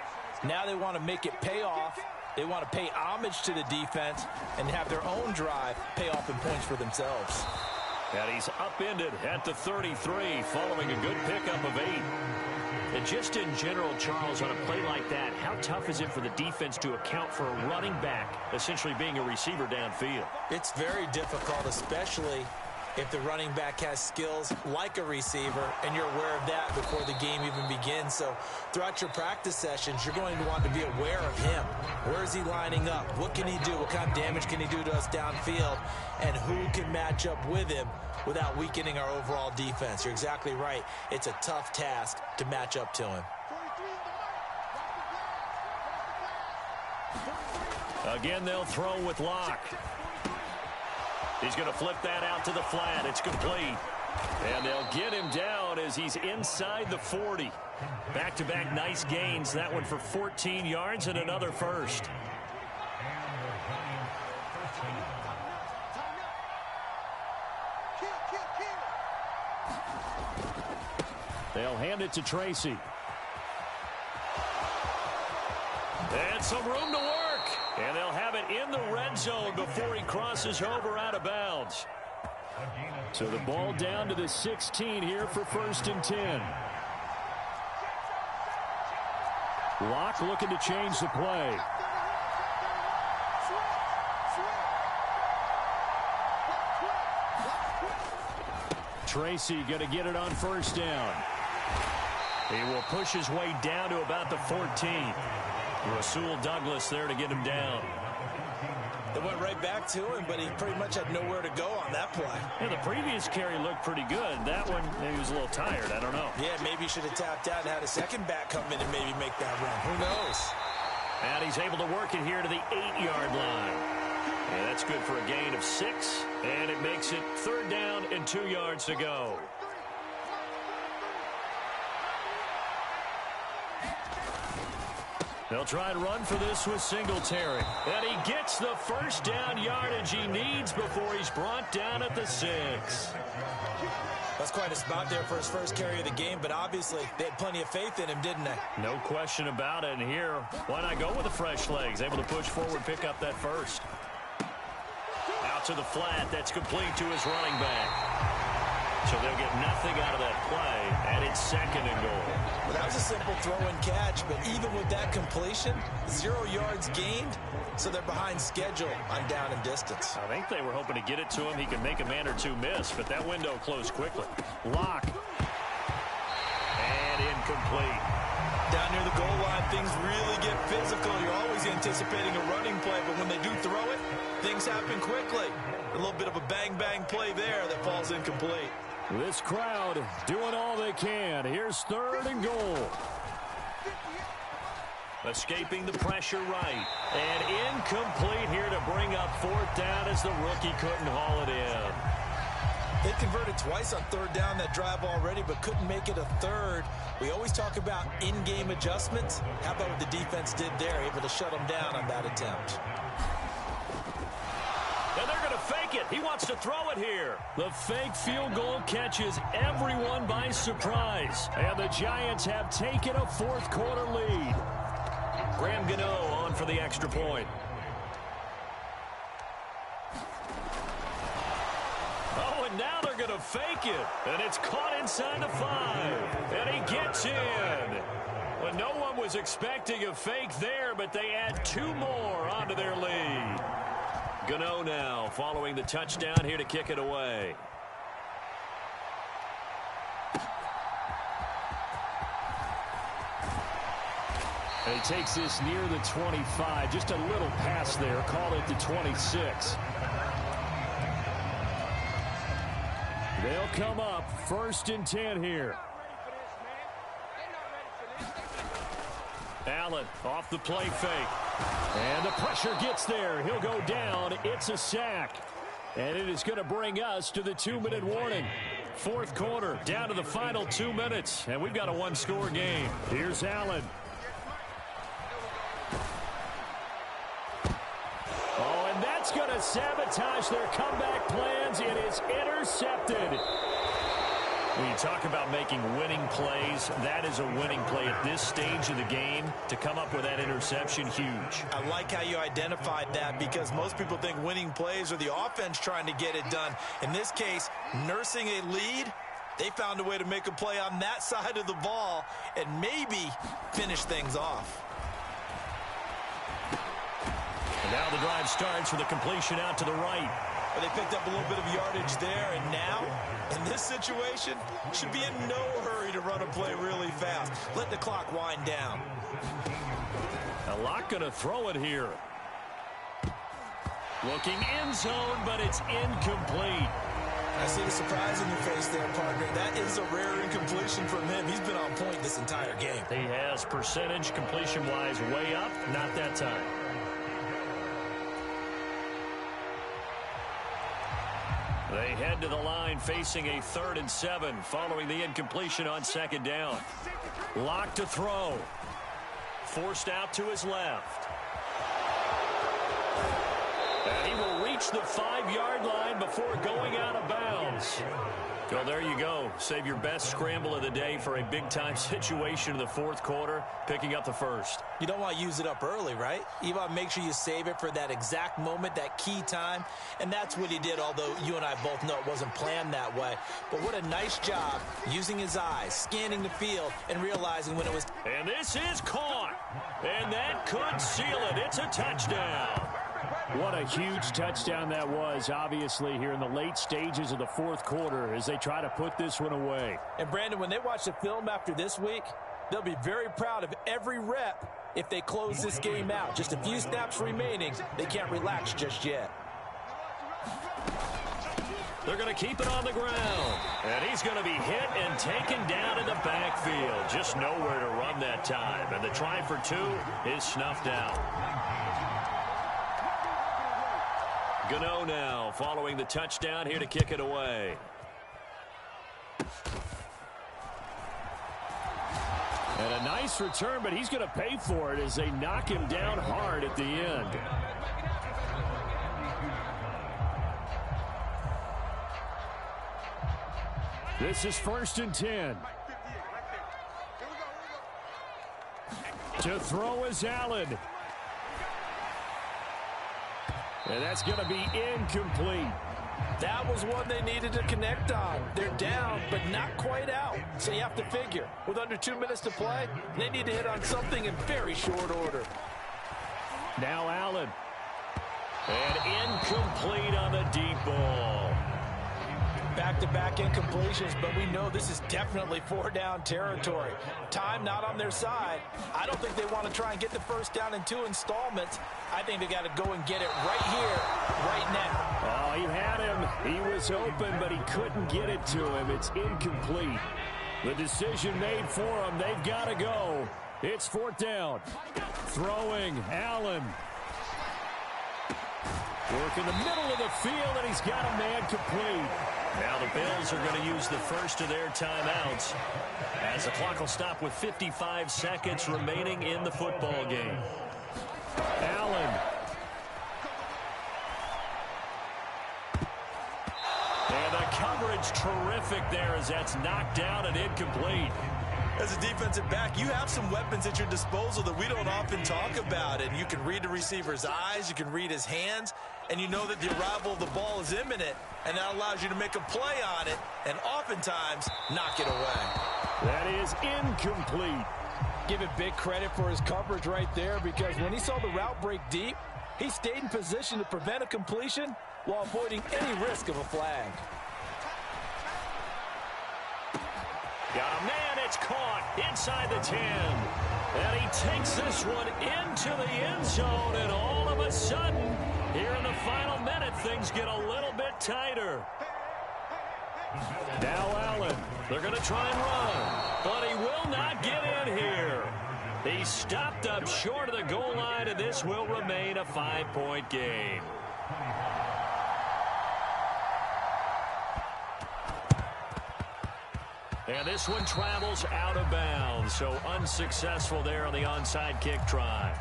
Now they want to make it pay off. They want to pay homage to the defense and have their own drive pay off in points for themselves. And he's upended at the 33 following a good pickup of 8. And just in general, Charles, on a play like that, how tough is it for the defense to account for a running back essentially being a receiver downfield? It's very difficult, especially if the running back has skills like a receiver and you're aware of that before the game even begins. So throughout your practice sessions, you're going to want to be aware of him. Where is he lining up? What can he do? What kind of damage can he do to us downfield? And who can match up with him without weakening our overall defense? You're exactly right. It's a tough task to match up to him. Again, they'll throw with Locke. He's going to flip that out to the flat. It's complete. And they'll get him down as he's inside the 40. Back-to-back nice gains. That one for 14 yards and another first. They'll hand it to Tracy. And some room to work. And they'll have it in the red zone before he crosses over out of bounds. So the ball down to the 16 here for 1st and 10. Locke looking to change the play. Tracy going to get it on 1st down. He will push his way down to about the 14. Rasul Douglas there to get him down. They went right back to him, but he pretty much had nowhere to go on that play. Yeah, the previous carry looked pretty good. That one, maybe he was a little tired. I don't know. Yeah, maybe he should have tapped out and had a second back come in and maybe make that run. Who knows? And he's able to work it here to the 8-yard line. And that's good for a gain of 6. And it makes it 3rd down and 2 yards to go. They'll try and run for this with Singletary. And he gets the 1st down yardage he needs before he's brought down at the 6. That's quite a spot there for his first carry of the game, but obviously they had plenty of faith in him, didn't they? No question about it. And here, why not go with the fresh legs? Able to push forward, pick up that first. Out to the flat. That's complete to his running back. So they'll get nothing out of that play, and it's 2nd and goal. Well, that was a simple throw and catch, but even with that completion, 0 yards gained, so they're behind schedule on down and distance. I think they were hoping to get it to him. He could make a man or two miss, but that window closed quickly. Locke. And incomplete. Down near the goal line, things really get physical. You're always anticipating a running play, but when they do throw it, things happen quickly. A little bit of a bang-bang play there that falls incomplete. This crowd doing all they can. Here's 3rd and goal. Escaping the pressure right. And incomplete here to bring up 4th down as the rookie couldn't haul it in. They converted twice on 3rd down that drive already, but couldn't make it a 3rd. We always talk about in-game adjustments. How about what the defense did there, able to shut them down on that attempt? And they're going to fake it. He wants to throw it here. The fake field goal catches everyone by surprise. And the Giants have taken a 4th quarter lead. Graham Gano on for the extra point. Oh, and now they're going to fake it. And it's caught inside the 5. And he gets in. Well, no one was expecting a fake there, but they add 2 more onto their lead. Gano now following the touchdown here to kick it away. And he takes this near the 25. Just a little pass there. Call it the 26. They'll come up 1st and 10 here. Allen off the play fake. And the pressure gets there. He'll go down. It's a sack. And it is going to bring us to the 2-minute warning. 4th quarter, down to the final 2 minutes. And we've got a 1-score game. Here's Allen. going to sabotage their comeback plans. It is intercepted. When you talk about making winning plays, that is a winning play at this stage of the game. To come up with that interception, huge. I like how you identified that, because most people think winning plays are the offense trying to get it done. In this case, nursing a lead, they found a way to make a play on that side of the ball and maybe finish things off. And now the drive starts with a completion out to the right. But they picked up a little bit of yardage there, and now, in this situation, should be in no hurry to run a play really fast. Let the clock wind down. A lot going to throw it here. Looking end zone, but it's incomplete. I see the surprise in your face there, partner. That is a rare incompletion from him. He's been on point this entire game. He has percentage completion-wise way up, not that time. They head to the line facing a 3rd and 7 following the incompletion on 2nd down. Locked to throw. Forced out to his left. And he will reach the 5-yard line before going out of bounds. Well, there you go. Save your best scramble of the day for a big-time situation in the 4th quarter, picking up the 1st. You don't want to use it up early, right? You want to make sure you save it for that exact moment, that key time. And that's what he did, although you and I both know it wasn't planned that way. But what a nice job using his eyes, scanning the field, and realizing when it was... And this is caught. And that could seal it. It's a touchdown. What a huge touchdown that was, obviously, here in the late stages of the 4th quarter as they try to put this one away. And, Brandon, when they watch the film after this week, they'll be very proud of every rep if they close this game out. Just a few snaps remaining. They can't relax just yet. They're going to keep it on the ground. And he's going to be hit and taken down in the backfield. Just nowhere to run that time. And the try for 2 is snuffed out. Gano now following the touchdown here to kick it away. And a nice return, but he's going to pay for it as they knock him down hard at the end. This is 1st and 10. To throw is Allen. And that's going to be incomplete. That was one they needed to connect on. They're down, but not quite out. So you have to figure, with under 2 minutes to play, they need to hit on something in very short order. Now Allen. And incomplete on the deep ball. Back-to-back incompletions, but we know this is definitely 4-down territory. Time not on their side. I don't think they want to try and get the 1st down in 2 installments. I think they got to go and get it right here, right now. Oh, he had him. He was open, but he couldn't get it to him. It's incomplete. The decision made for him. They've got to go. It's 4th down. Throwing, Allen. Work in the middle of the field, and he's got a man complete. Now the Bills are going to use the first of their timeouts as the clock will stop with 55 seconds remaining in the football game. Allen. And the coverage terrific there as that's knocked down and incomplete. As a defensive back, you have some weapons at your disposal that we don't often talk about. And you can read the receiver's eyes, you can read his hands, and you know that the arrival of the ball is imminent. And that allows you to make a play on it and oftentimes knock it away. That is incomplete. Give it big credit for his coverage right there, because when he saw the route break deep, he stayed in position to prevent a completion while avoiding any risk of a flag. Got a man, it's caught inside the 10. And he takes this one into the end zone, and all of a sudden, here in the final minute, things get a little bit tighter. Now Allen, they're going to try and run, but he will not get in here. He stopped up short of the goal line, and this will remain a 5-point game. And this one travels out of bounds, so unsuccessful there on the onside kick try.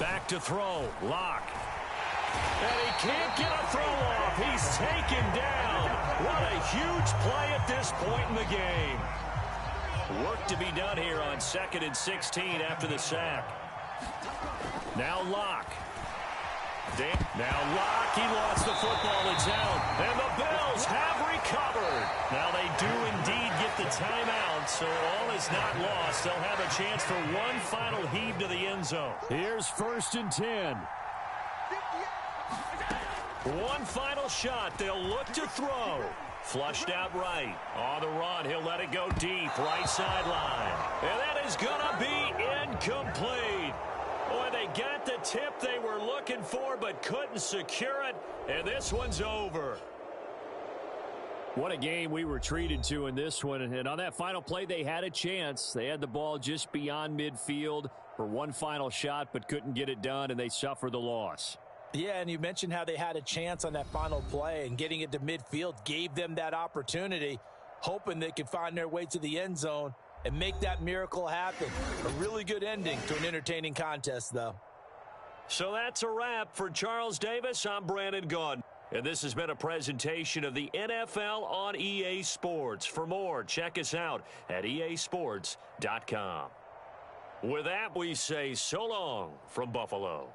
Back to throw. Lock. And he can't get a throw off. He's taken down. What a huge play at this point in the game. Work to be done here on 2nd and 16 after the sack. Now Lock. Now Lock. He lost the football. It's out. And the Bills have recovered. Now they do indeed get the timeout, so all is not lost. They'll have a chance for one final heave to the end zone. Here's 1st and 10. One final shot. They'll look to throw. Flushed out right. On the run, he'll let it go deep. Right sideline. And that is going to be incomplete. Boy, they got the tip they were looking for but couldn't secure it. And this one's over. What a game we were treated to in this one. And on that final play, they had a chance. They had the ball just beyond midfield for one final shot but couldn't get it done, and they suffer the loss. Yeah, and you mentioned how they had a chance on that final play, and getting it to midfield gave them that opportunity, hoping they could find their way to the end zone and make that miracle happen. A really good ending to an entertaining contest, though. So that's a wrap for Charles Davis. I'm Brandon Gaudin. And this has been a presentation of the NFL on EA Sports. For more, check us out at easports.com. With that, we say so long from Buffalo.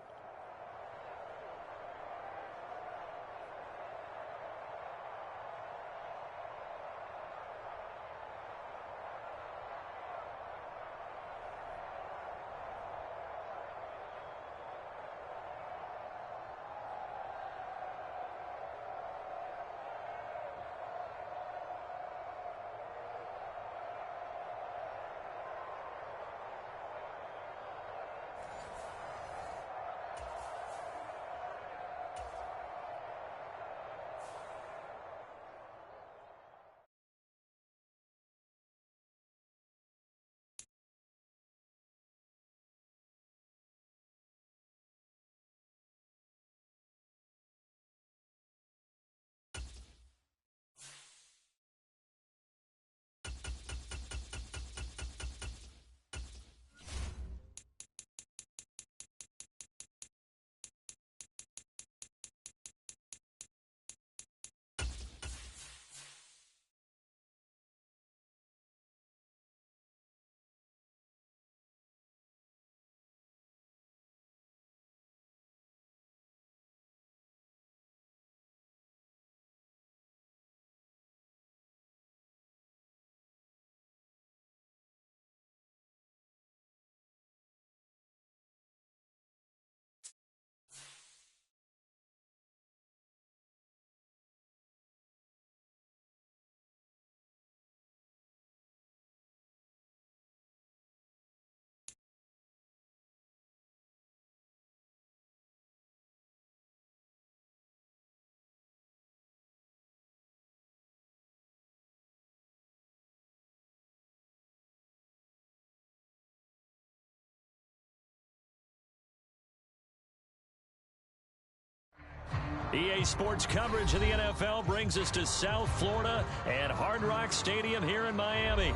EA Sports coverage of the NFL brings us to South Florida and Hard Rock Stadium here in Miami.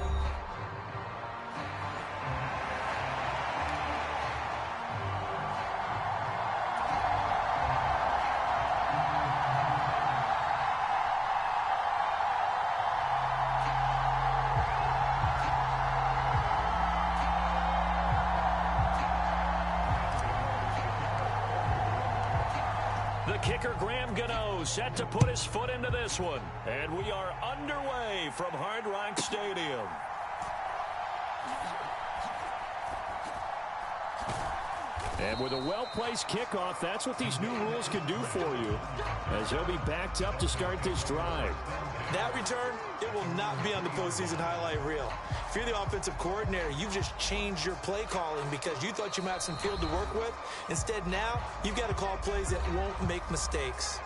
Kicker Graham Gano set to put his foot into this one. And we are underway from Hard Rock Stadium. And with a well-placed kickoff, that's what these new rules can do for you, as he'll be backed up to start this drive. That return, it will not be on the postseason highlight reel. If you're the offensive coordinator, you've just changed your play calling because you thought you might have some field to work with. Instead, now, you've got to call plays that won't make mistakes.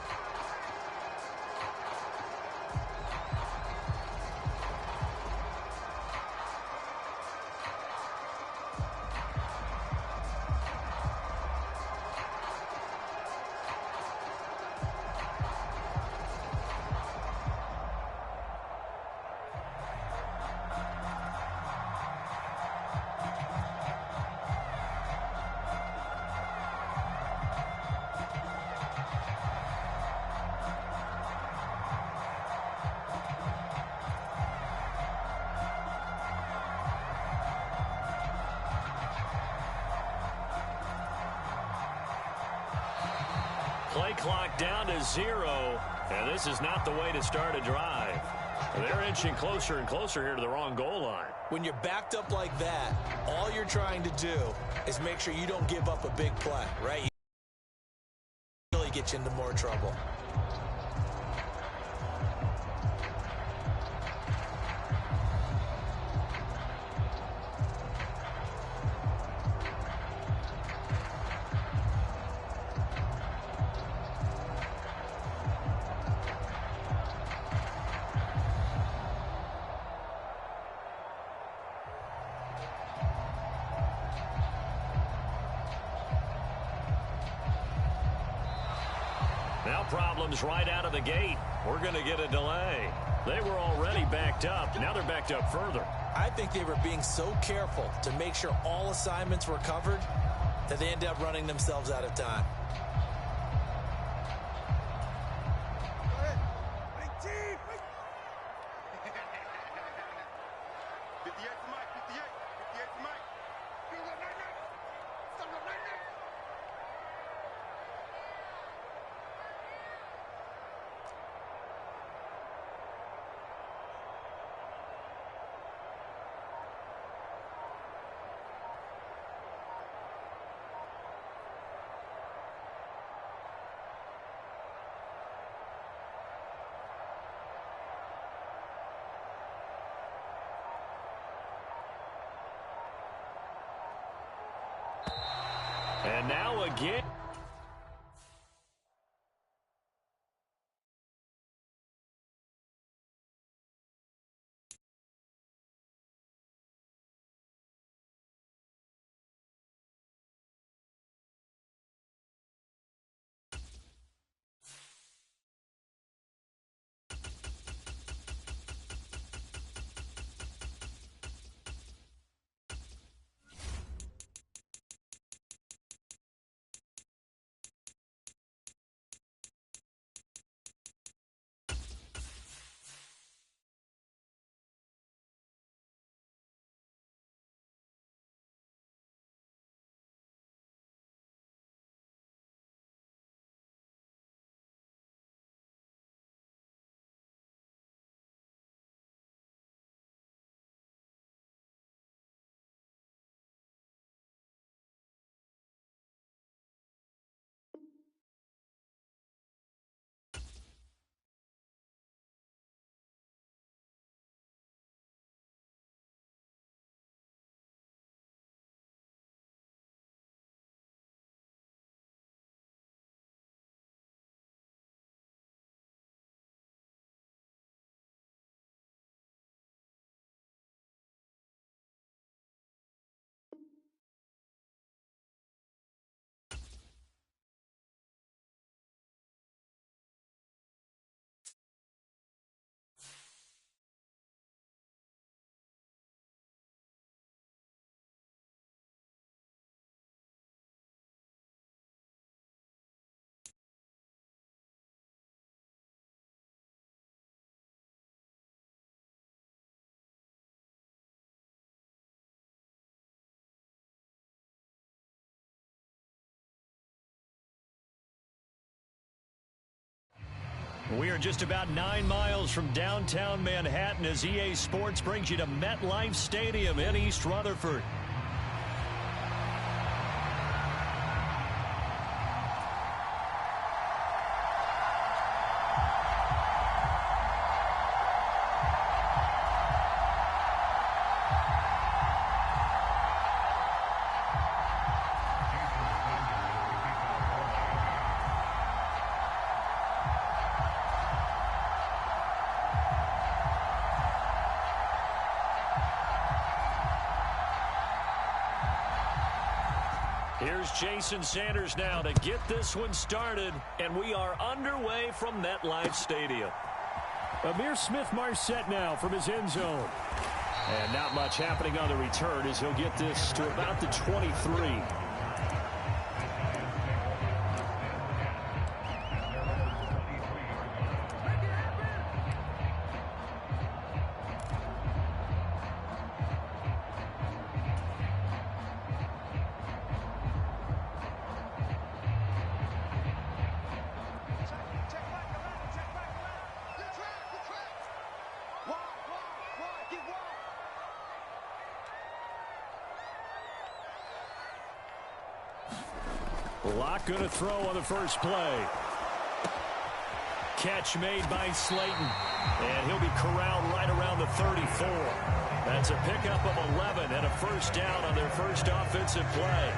clock down to 0, and this is not the way to start a drive. They're inching closer and closer here to the wrong goal line. When you're backed up like that, all you're trying to do is make sure you don't give up a big play, right? You really get you into more trouble. Now problems right out of the gate. We're going to get a delay. They were already backed up. Now they're backed up further. I think they were being so careful to make sure all assignments were covered that they ended up running themselves out of time. Go ahead. 19. 58 to Mike. 58. 58 to Mike. Feel that right now. Stop that right now. And now again. We are just about 9 miles from downtown Manhattan as EA Sports brings you to MetLife Stadium in East Rutherford. Here's Jason Sanders now to get this one started, and we are underway from MetLife Stadium. Amir Smith-Marset now from his end zone. And not much happening on the return as he'll get this to about the 23. Locke going to throw on the first play. Catch made by Slayton. And he'll be corralled right around the 34. That's a pickup of 11 and a first down on their first offensive play.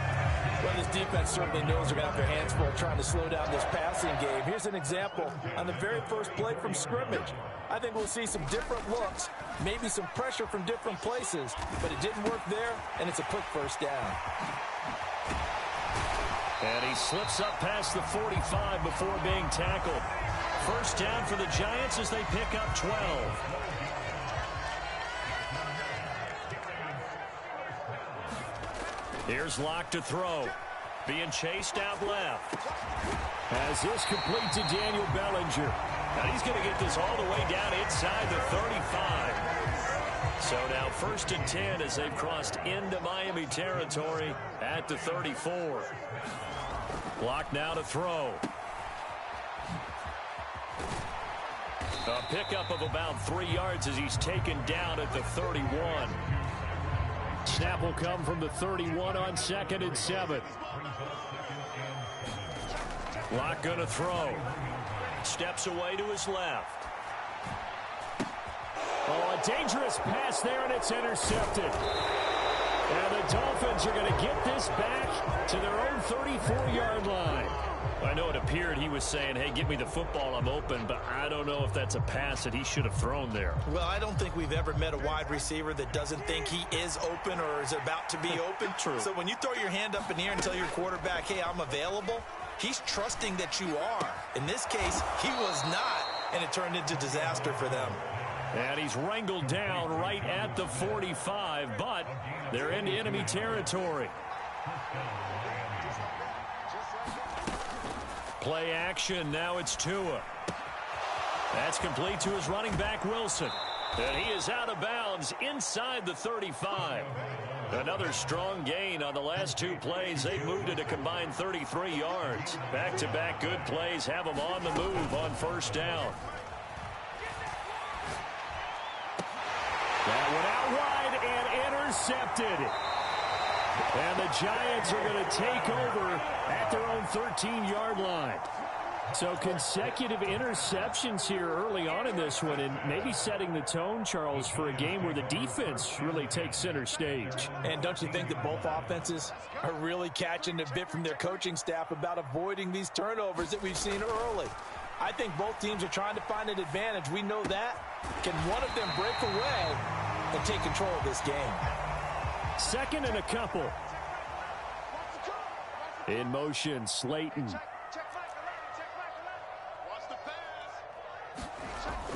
Well, this defense certainly knows they're going to have their hands full trying to slow down this passing game. Here's an example on the very first play from scrimmage. I think we'll see some different looks, maybe some pressure from different places, but it didn't work there, and it's a quick first down. And he slips up past the 45 before being tackled. First down for the Giants as they pick up 12. Here's Locke to throw. Being chased out left. As this complete to Daniel Bellinger. And he's going to get this all the way down inside the 35. So now 1st and 10 as they've crossed into Miami territory at the 34. Locke now to throw. A pickup of about 3 yards as he's taken down at the 31. Snap will come from the 31 on 2nd and 7. Locke going to throw. Steps away to his left. Oh, a dangerous pass there, and it's intercepted. And the Dolphins are going to get this back to their own 34-yard line. I know it appeared he was saying, hey, give me the football, I'm open, but I don't know if that's a pass that he should have thrown there. Well, I don't think we've ever met a wide receiver that doesn't think he is open or is about to be open. True. So when you throw your hand up in the air and tell your quarterback, hey, I'm available, he's trusting that you are. In this case, he was not, and it turned into disaster for them. And he's wrangled down right at the 45, but they're into enemy territory. Play action, now it's Tua. That's complete to his running back, Wilson. And he is out of bounds inside the 35. Another strong gain on the last 2 plays. They've moved it a combined 33 yards. Back-to-back good plays have them on the move on first down. That one out wide and intercepted. And the Giants are going to take over at their own 13-yard line. So consecutive interceptions here early on in this one, and maybe setting the tone, Charles, for a game where the defense really takes center stage. And don't you think that both offenses are really catching a bit from their coaching staff about avoiding these turnovers that we've seen early? I think both teams are trying to find an advantage. We know that. Can one of them break away and take control of this game? 2nd and a couple. In motion, Slayton.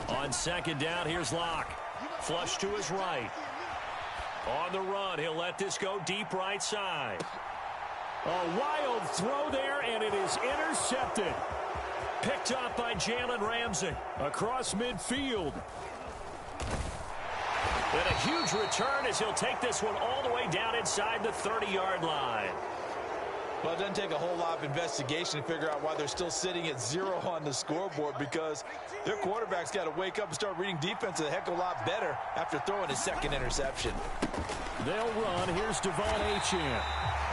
On 2nd down, here's Locke. Flush to his right. On the run, he'll let this go deep right side. A wild throw there, and it is intercepted. Picked up by Jalen Ramsey across midfield. And a huge return as he'll take this one all the way down inside the 30-yard line. Well, it doesn't take a whole lot of investigation to figure out why they're still sitting at 0 on the scoreboard, because their quarterback's got to wake up and start reading defense a heck of a lot better after throwing his 2nd interception. They'll run. Here's Devon Achane.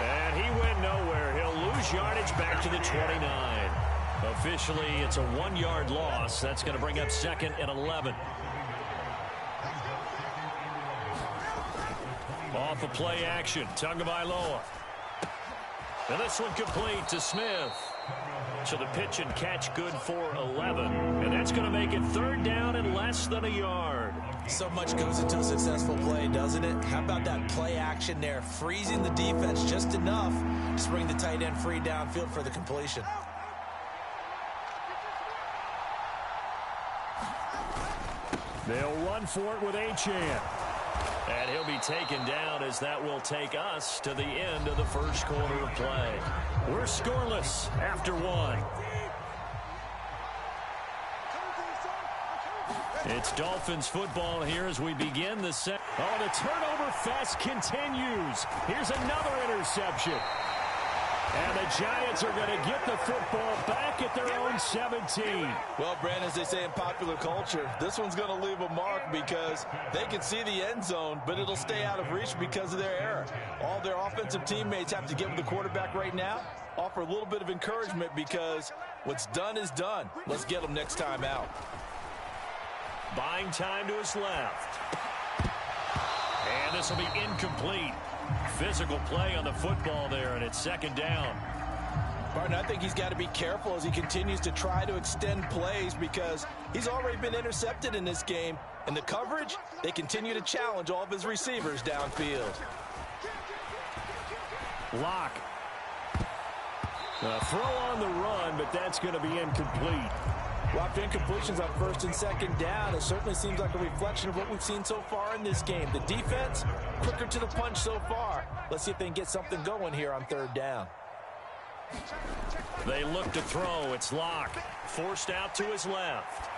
And he went nowhere. He'll lose yardage back to the 29. Officially, it's a 1-yard loss. That's going to bring up 2nd and 11. Off of play action, Tagovailoa. And this one complete to Smith. So the pitch and catch good for 11. And that's going to make it 3rd down and less than a yard. So much goes into a successful play, doesn't it? How about that play action there? Freezing the defense just enough to bring the tight end free downfield for the completion. They'll run for it with Achane. And he'll be taken down as that will take us to the end of the first quarter of play. We're scoreless after 1. It's Dolphins football here as we begin the second. Oh, the turnover fest continues. Here's another interception. And the Giants are going to get the football back at their own 17. Well, Brandon, as they say in popular culture, this one's going to leave a mark because they can see the end zone, but it'll stay out of reach because of their error. All their offensive teammates have to give the quarterback right now offer a little bit of encouragement because what's done is done. Let's get him next time out. Buying time to his left. And this will be incomplete. Physical play on the football there, and it's second down. Barton, I think he's got to be careful as he continues to try to extend plays because he's already been intercepted in this game. And the coverage, they continue to challenge all of his receivers downfield. Lock. A throw on the run, but that's going to be incomplete. Well, after incompletions on first and second down, it certainly seems like a reflection of what we've seen so far in this game. The defense, quicker to the punch so far. Let's see if they can get something going here on third down. They look to throw. It's Lock. Forced out to his left.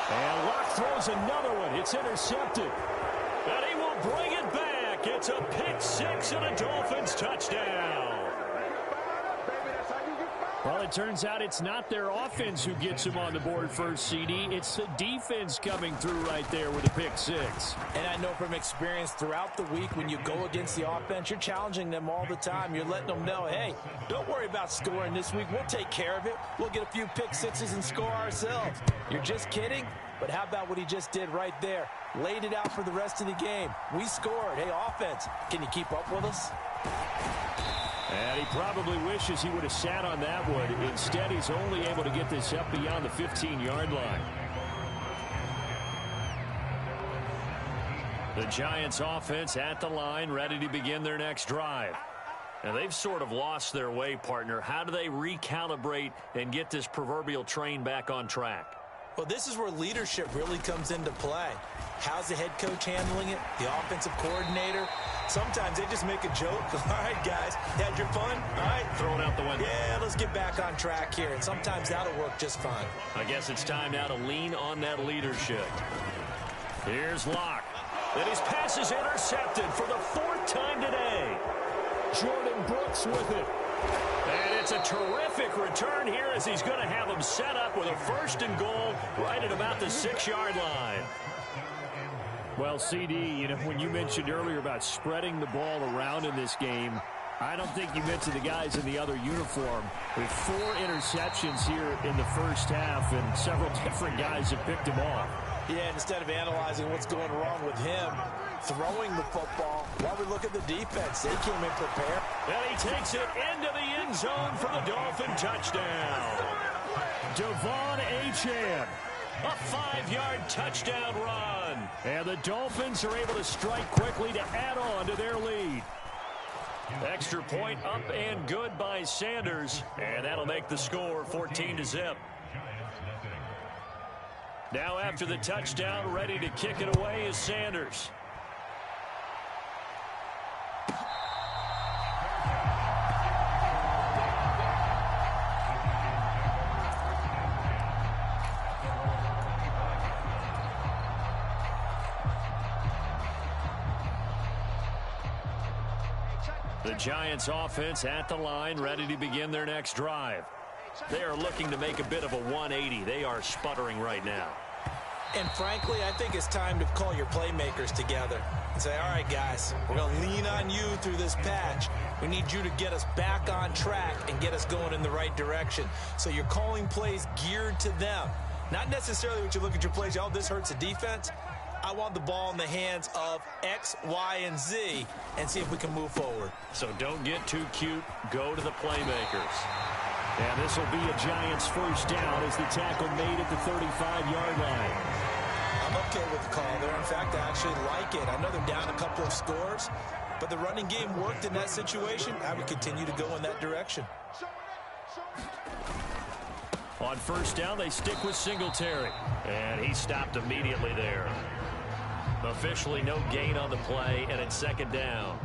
And Lock throws another one. It's intercepted. And he will bring it back. It's a pick six and a Dolphins touchdown. Well, it turns out it's not their offense who gets him on the board first, CD. It's the defense coming through right there with a pick six. And I know from experience throughout the week when you go against the offense, you're challenging them all the time. You're letting them know, hey, don't worry about scoring this week. We'll take care of it. We'll get a few pick sixes and score ourselves. You're just kidding? But how about what he just did right there? Laid it out for the rest of the game. We scored. Hey, offense, can you keep up with us? And he probably wishes he would have sat on that one. Instead, he's only able to get this up beyond the 15-yard line. The Giants offense at the line, ready to begin their next drive. And they've sort of lost their way, partner. How do they recalibrate and get this proverbial train back on track? Well, this is where leadership really comes into play. How's the head coach handling it? The offensive coordinator? Sometimes they just make a joke. All right, guys, had your fun? All right. Throw it out the window. Yeah, let's get back on track here. And sometimes that'll work just fine. I guess it's time now to lean on that leadership. Here's Lock. And his pass is intercepted for the fourth time today. Jordan Brooks with it. And it's a terrific return here as he's going to have him set up with a first and goal right at about the 6-yard line. Well, CD, you know, when you mentioned earlier about spreading the ball around in this game, I don't think you mentioned the guys in the other uniform. With 4 interceptions here in the first half, and several different guys have picked him off. Yeah, instead of analyzing what's going wrong with him, throwing the football, while we look at the defense, they came in prepared. And he takes it into the end zone for the Dolphin touchdown. Devon Achane, a 5-yard touchdown run. And the Dolphins are able to strike quickly to add on to their lead. Extra point up and good by Sanders. And that'll make the score 14-0. Now after the touchdown, ready to kick it away is Sanders. The Giants offense at the line, ready to begin their next drive. They are looking to make a bit of a 180. They are sputtering right now. And frankly, I think it's time to call your playmakers together and say, all right, guys, we're going to lean on you through this patch. We need you to get us back on track and get us going in the right direction. So you're calling plays geared to them. Not necessarily what you look at your plays, oh, this hurts the defense. I want the ball in the hands of X, Y, and Z and see if we can move forward. So don't get too cute. Go to the playmakers. And this will be a Giants first down as the tackle made at the 35-yard line. I'm okay with the call there. In fact, I actually like it. I know they're down a couple of scores, but the running game worked in that situation. I would continue to go in that direction. On first down, they stick with Singletary. And he stopped immediately there. Officially no gain on the play, and it's second down.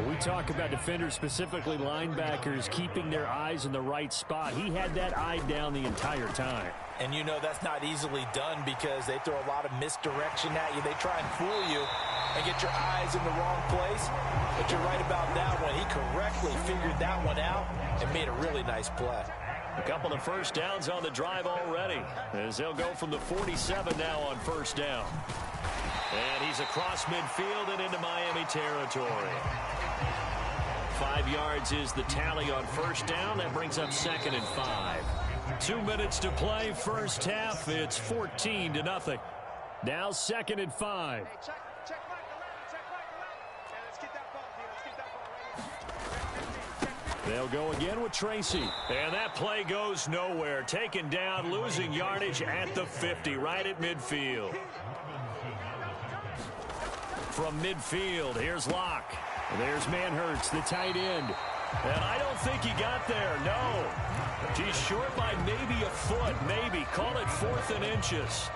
We talk about defenders, specifically linebackers, keeping their eyes in the right spot. He had that eye down the entire time. And you know that's not easily done because they throw a lot of misdirection at you. They try and fool you and get your eyes in the wrong place. But you're right about that one. He correctly figured that one out and made a really nice play. A couple of first downs on the drive already, as they'll go from the 47 now on first down. And he's across midfield and into Miami territory. 5 yards is the tally on first down. That brings up 2nd and 5. 2 minutes to play, first half. It's 14-0. Now 2nd and 5. Hey, check right, the left, check right, the left. Yeah, let's get that ball, D. Let's get that ball right here. They'll go again with Tracy. And that play goes nowhere. Taken down, losing yardage at the 50, right at midfield. From midfield, here's Locke. There's Manhurts, the tight end. And I don't think he got there, no. He's short by maybe a foot, maybe. Call it 4th and inches.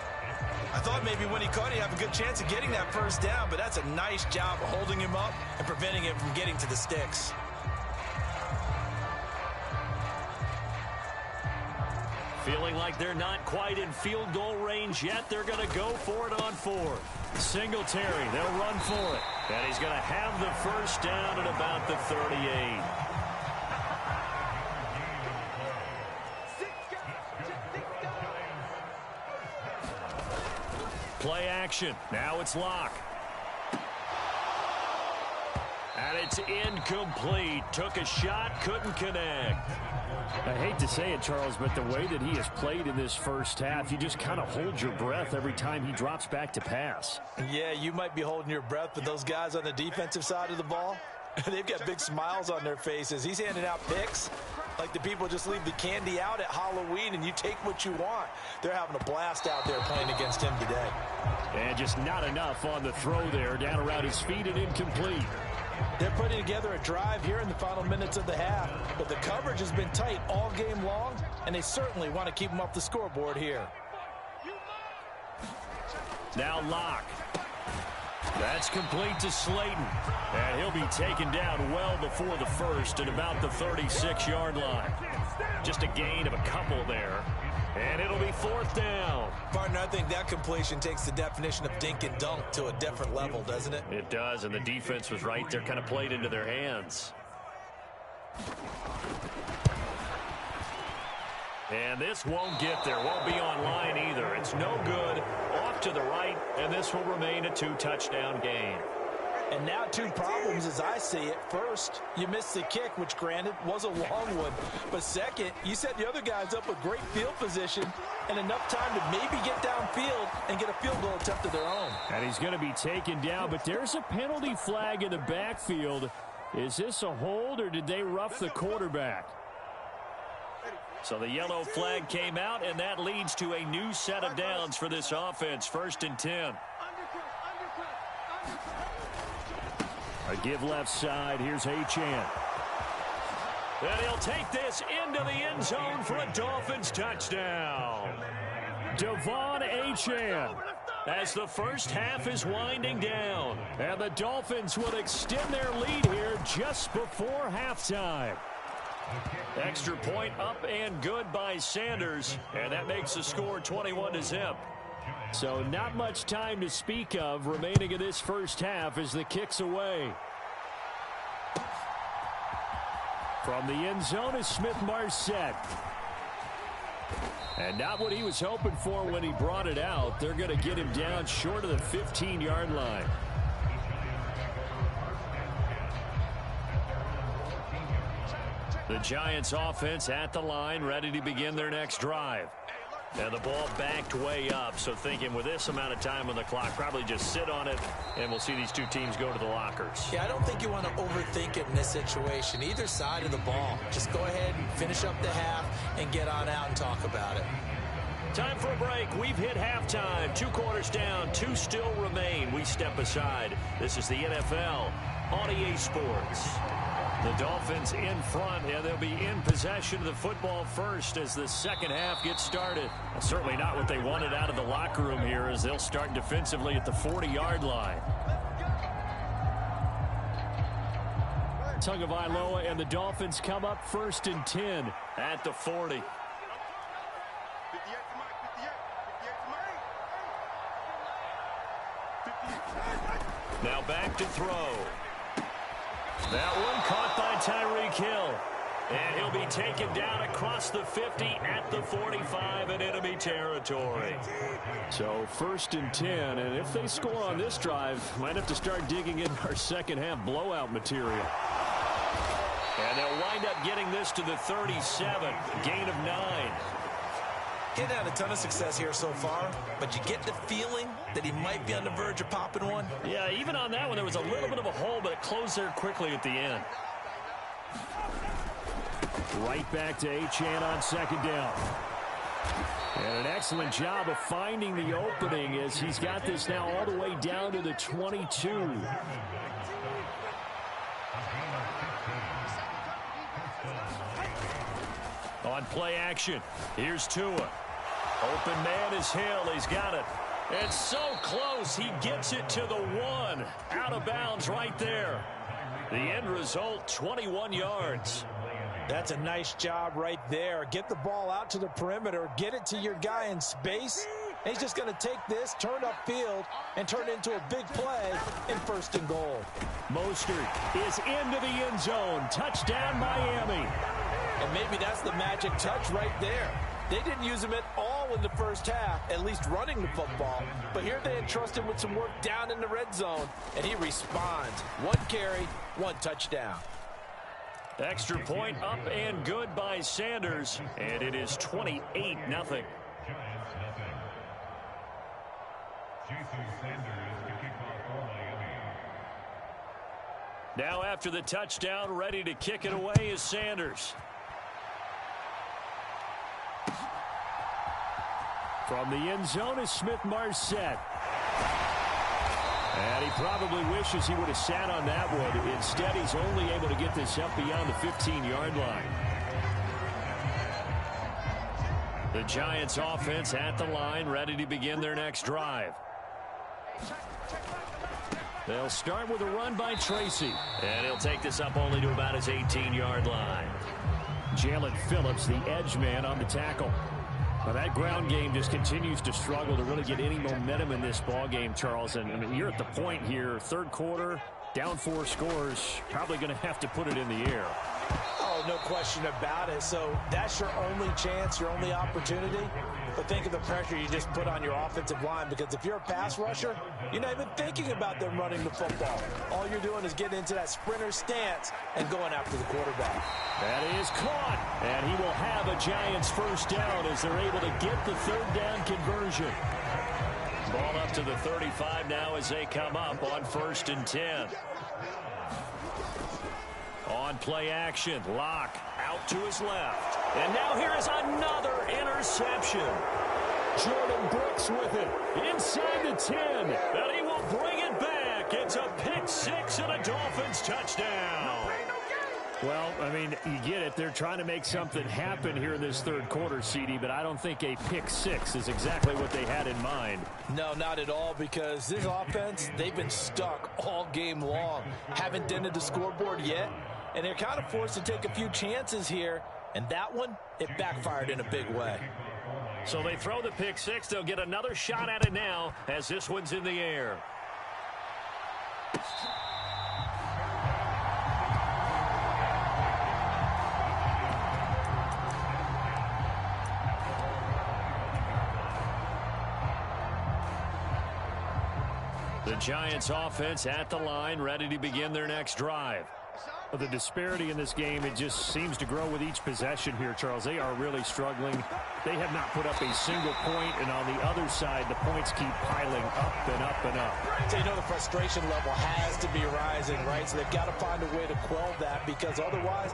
I thought maybe when he caught it, he'd have a good chance of getting that first down, but that's a nice job of holding him up and preventing him from getting to the sticks. Feeling like they're not quite in field goal range yet. They're going to go for it on 4th. Singletary, they'll run for it. And he's going to have the first down at about the 38. Play action. Now it's Locke. And it's incomplete. Took a shot, couldn't connect. I hate to say it, Charles, but the way that he has played in this first half, you just kind of hold your breath every time he drops back to pass. Yeah, you might be holding your breath, but those guys on the defensive side of the ball, they've got big smiles on their faces. He's handing out picks like the people just leave the candy out at Halloween and you take what you want. They're having a blast out there playing against him today. And just not enough on the throw there, down around his feet and incomplete. They're putting together a drive here in the final minutes of the half, but the coverage has been tight all game long, and they certainly want to keep them off the scoreboard here. Now Locke. That's complete to Slayton. And he'll be taken down well before the first at about the 36-yard line. Just a gain of a couple there. And it'll be 4th down. Partner, I think that completion takes the definition of dink and dunk to a different level, doesn't it? It does, and the defense was right there, kind of played into their hands. And this won't get there, won't be on line either. It's no good, off to the right, and this will remain a 2-touchdown game. And now 2 problems as I see it. First, you missed the kick, which granted was a long one. But second, you set the other guys up with great field position and enough time to maybe get downfield and get a field goal attempt of their own. And he's going to be taken down, but there's a penalty flag in the backfield. Is this a hold or did they rough the quarterback? So the yellow flag came out, and that leads to a new set of downs for this offense. 1st and 10. A give left side. Here's Achane. And he'll take this into the end zone for a Dolphins touchdown. Devon Achane. As the first half is winding down. And the Dolphins will extend their lead here just before halftime. Extra point up and good by Sanders. And that makes the score 21-0. So not much time to speak of remaining in this first half as the kick's away. From the end zone is Smith-Marset. And not what he was hoping for when he brought it out. They're going to get him down short of the 15-yard line. The Giants offense at the line, ready to begin their next drive. And the ball backed way up, so thinking with this amount of time on the clock, probably just sit on it, and we'll see these 2 teams go to the lockers. Yeah, I don't think you want to overthink it in this situation. Either side of the ball. Just go ahead and finish up the half and get on out and talk about it. Time for a break. We've hit halftime. 2 quarters down, 2 still remain. We step aside. This is the NFL on EA Sports. The Dolphins in front, and they'll be in possession of the football first as the second half gets started. Certainly not what they wanted out of the locker room here as they'll start defensively at the 40-yard line. Tagovailoa and the Dolphins come up 1st and 10 at the 40. Now back to throw. That one caught by Tyreek Hill. And he'll be taken down across the 50 at the 45 in enemy territory. So 1st and 10, and if they score on this drive, might have to start digging in our second half blowout material. And they'll wind up getting this to the 37, gain of 9. Getting had a ton of success here so far, but you get the feeling that he might be on the verge of popping one. Yeah, even on that one, there was a little bit of a hole, but it closed there quickly at the end. Right back to Achane on second down. And an excellent job of finding the opening as he's got this now all the way down to the 22. On play action, here's Tua. Open man is Hill. He's got it. It's so close. He gets it to the 1. Out of bounds right there. The end result, 21 yards. That's a nice job right there. Get the ball out to the perimeter. Get it to your guy in space. And he's just going to take this, turn upfield, and turn it into a big play in 1st and goal. Mostert is into the end zone. Touchdown, Miami. And maybe that's the magic touch right there. They didn't use him at all in the first half, at least running the football. But here they entrust him with some work down in the red zone, and he responds. 1 carry, 1 touchdown. Extra point up and good by Sanders, and it is 28-0. Now after the touchdown, ready to kick it away is Sanders. From the end zone is Smith-Marset. And he probably wishes he would have sat on that one. Instead, he's only able to get this up beyond the 15-yard line. The Giants offense at the line, ready to begin their next drive. They'll start with a run by Tracy. And he'll take this up only to about his 18-yard line. Jalen Phillips, the edge man, on the tackle. Well, that ground game just continues to struggle to really get any momentum in this ball game, Charles. And I mean, you're at the point here, 3rd quarter, down 4 scores, probably going to have to put it in the air. Oh, no question about it. So that's your only chance, your only opportunity. But think of the pressure you just put on your offensive line, because if you're a pass rusher, you're not even thinking about them running the football. All you're doing is getting into that sprinter stance and going after the quarterback. That is caught, and he will have a Giants 1st down as they're able to get the 3rd down conversion. Ball up to the 35 now as they come up on 1st and 10. On play action, Locke out to his left. And now here is another interception. Jordan Brooks with it. Inside the 10. And he will bring it back. It's a pick 6 and a Dolphins touchdown. Well, I mean, you get it. They're trying to make something happen here in this 3rd quarter, CD, but I don't think a pick 6 is exactly what they had in mind. No, not at all, because this offense, they've been stuck all game long. Haven't dented the scoreboard yet, and they're kind of forced to take a few chances here, and that one, it backfired in a big way. So they throw the pick 6. They'll get another shot at it now as this one's in the air. The Giants offense at the line, ready to begin their next drive. Well, the disparity in this game, it just seems to grow with each possession here, Charles. They are really struggling. They have not put up a single point, and on the other side, the points keep piling up and up and up. So you know the frustration level has to be rising, right? So they've got to find a way to quell that, because otherwise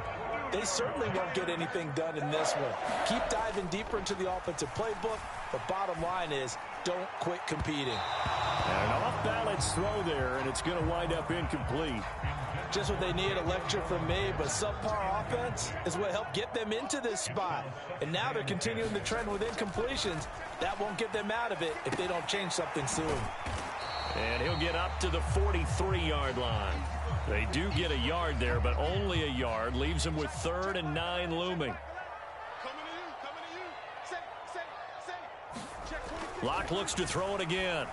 they certainly won't get anything done in this one. Keep diving deeper into the offensive playbook, but bottom line is don't quit competing. And an off-balance throw there, and it's going to wind up incomplete. Just what they need, a lecture from me, but subpar offense is what helped get them into this spot. And now they're continuing the trend with incompletions. That won't get them out of it if they don't change something soon. And he'll get up to the 43-yard line. They do get a yard there, but only a yard. Leaves them with 3rd and 9 looming. Locke looks to throw it again.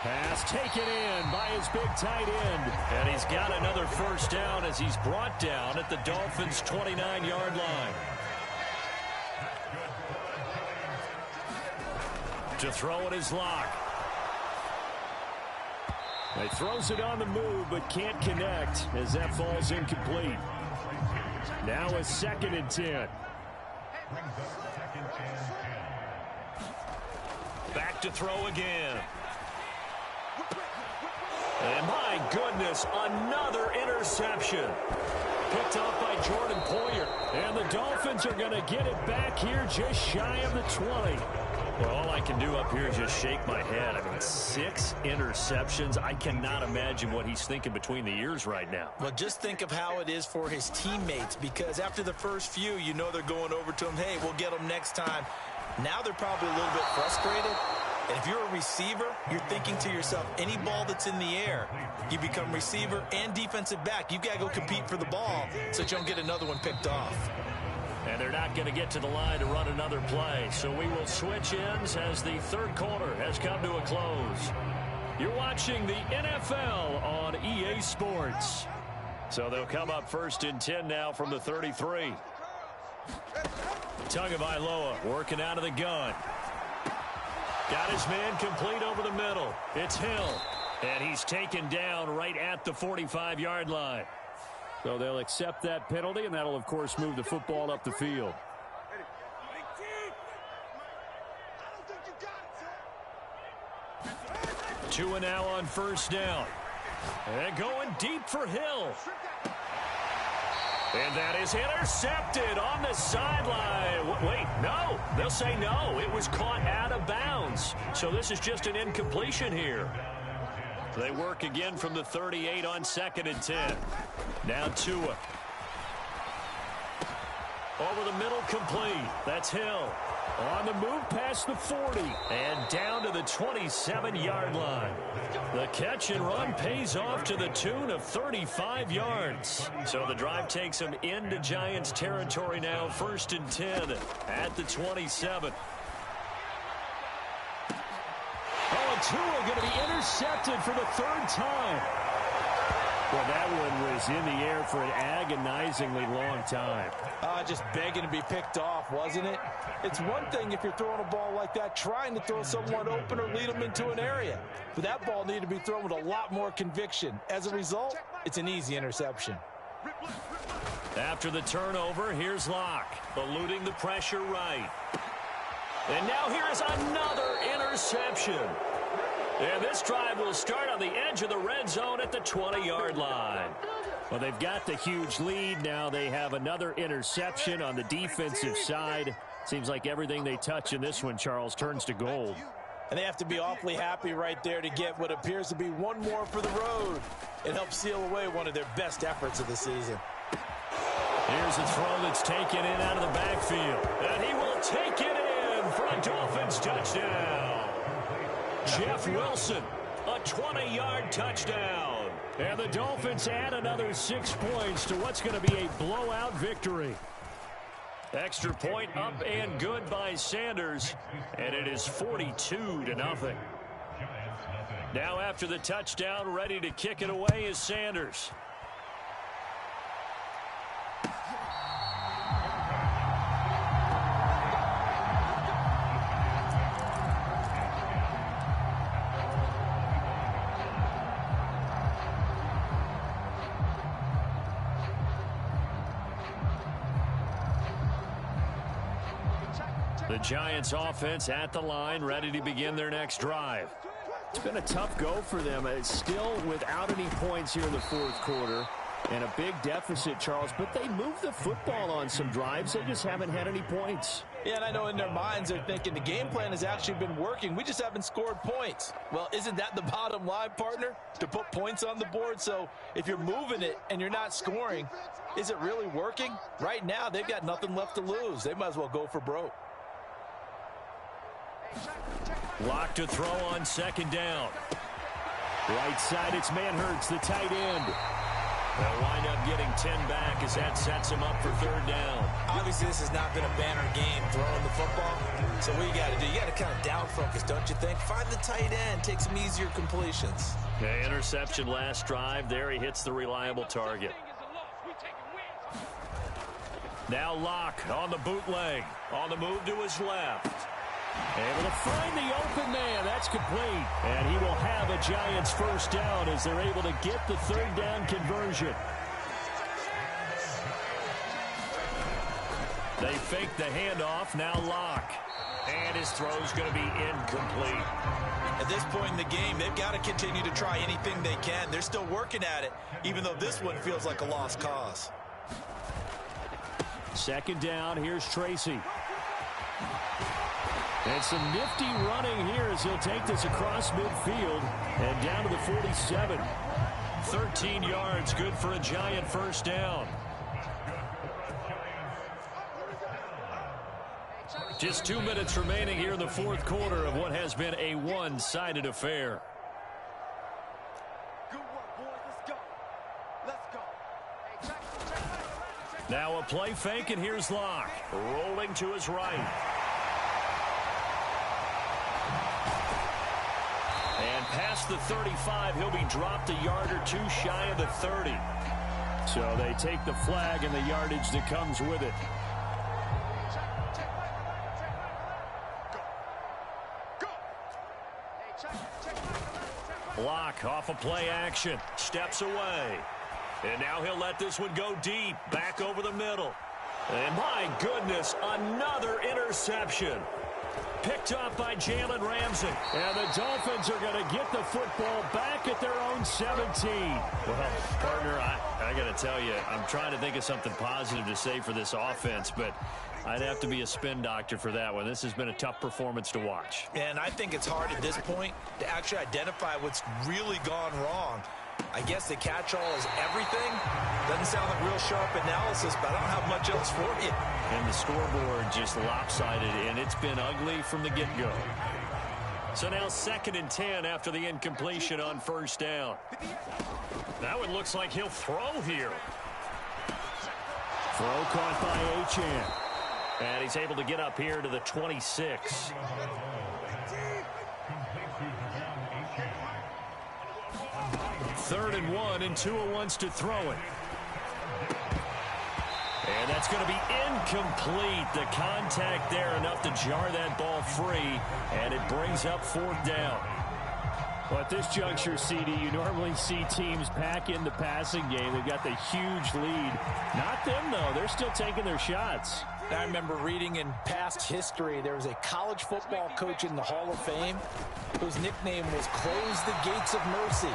Pass taken in by his big tight end. And he's got another 1st down as he's brought down at the Dolphins' 29-yard line. To throw it is Locke. He throws it on the move, but can't connect as that falls incomplete. Now a 2nd and 10. Back to throw again. And my goodness, another interception. Picked off by Jordan Poyer. And the Dolphins are going to get it back here just shy of the 20. Well, all I can do up here is just shake my head. I mean, 6 interceptions. I cannot imagine what he's thinking between the ears right now. Well, just think of how it is for his teammates, because after the first few, you know they're going over to him, hey, we'll get them next time. Now they're probably a little bit frustrated. And if you're a receiver, you're thinking to yourself, any ball that's in the air, you become receiver and defensive back. You've got to go compete for the ball so that you don't get another one picked off. And they're not going to get to the line to run another play. So we will switch ends as the 3rd quarter has come to a close. You're watching the NFL on EA Sports. So they'll come up 1st and 10 now from the 33. Tagovailoa working out of the gun. Got his man complete over the middle. It's Hill. And he's taken down right at the 45-yard line. So they'll accept that penalty, and that'll, of course, move the football up the field. 2 and now on 1st down. And going deep for Hill. And that is intercepted on the sideline. Wait, no. They'll say no. It was caught out of bounds. So this is just an incompletion here. They work again from the 38 on 2nd and 10. Now Tua. Over the middle, complete. That's Hill. On the move past the 40. And down to the 27-yard line. The catch and run pays off to the tune of 35 yards. So the drive takes them into Giants territory now. 1st and 10 at the 27. Oh, and Tua going to be intercepted for the 3rd time. Well, that one was in the air for an agonizingly long time. Just begging to be picked off, wasn't it? It's one thing if you're throwing a ball like that, trying to throw someone open or lead them into an area. But that ball needed to be thrown with a lot more conviction. As a result, it's an easy interception. After the turnover, here's Locke, eluding the pressure right. And now here is another interception. And this drive will start on the edge of the red zone at the 20-yard line. Well, they've got the huge lead. Now they have another interception on the defensive side. Seems like everything they touch in this one, Charles, turns to gold. And they have to be awfully happy right there to get what appears to be one more for the road. It helps seal away one of their best efforts of the season. Here's a throw that's taken in out of the backfield. And he will take it in for a Dolphins touchdown. Jeff Wilson, a 20-yard touchdown. And the Dolphins add another 6 points to what's going to be a blowout victory. Extra point up and good by Sanders. And it is 42-0. Now after the touchdown, ready to kick it away is Sanders. The Giants offense at the line, ready to begin their next drive. It's been a tough go for them. It's still without any points here in the 4th quarter. And a big deficit, Charles. But they moved the football on some drives. They just haven't had any points. Yeah, and I know in their minds they're thinking the game plan has actually been working. We just haven't scored points. Well, isn't that the bottom line, partner? To put points on the board. So if you're moving it and you're not scoring, is it really working? Right now, they've got nothing left to lose. They might as well go for broke. Lock to throw on 2nd down. Right side, it's Manhurts, the tight end. They'll wind up getting 10 back as that sets him up for 3rd down. Obviously, this has not been a banner game throwing the football. So what you got to do, you got to kind of down focus, don't you think? Find the tight end, take some easier completions. Okay, interception last drive. There he hits the reliable target. Now Locke on the bootleg. On the move to his left. Able to find the open man. That's complete. And he will have a Giants first down as they're able to get the third down conversion. They fake the handoff. Now Locke. And his throw's going to be incomplete. At this point in the game, they've got to continue to try anything they can. They're still working at it, even though this one feels like a lost cause. Second down, here's Tracy. And some nifty running here as he'll take this across midfield and down to the 47. 13 yards, good for a Giant first down. Just 2 minutes remaining here in the fourth quarter of what has been a one-sided affair. Good work, boys. Let's go. Now a play fake, and here's Locke. Rolling to his right. And past the 35, he'll be dropped a yard or two shy of the 30. So they take the flag and the yardage that comes with it. Locke off a play action. Steps away. And now he'll let this one go deep. Back over the middle. And my goodness, another interception. Picked up by Jalen Ramsey. And the Dolphins are going to get the football back at their own 17. Well, partner, I got to tell you, I'm trying to think of something positive to say for this offense, but I'd have to be a spin doctor for that one. This has been a tough performance to watch. And I think it's hard at this point to actually identify what's really gone wrong. I guess the catch-all is everything. Doesn't sound like real sharp analysis, but I don't have much else for you. And the scoreboard just lopsided, and it's been ugly from the get-go. So now 2nd and 10 after the incompletion on first down. That one looks like he'll throw here. Throw caught by Achane. And he's able to get up here to the 26. Third and 1, and Tua wants to throw it. And that's going to be incomplete. The contact there enough to jar that ball free, and it brings up 4th down. Well, at this juncture, CD, you normally see teams pack in the passing game. They've got the huge lead. Not them, though. They're still taking their shots. I remember reading in past history, there was a college football coach in the Hall of Fame whose nickname was Close the Gates of Mercy.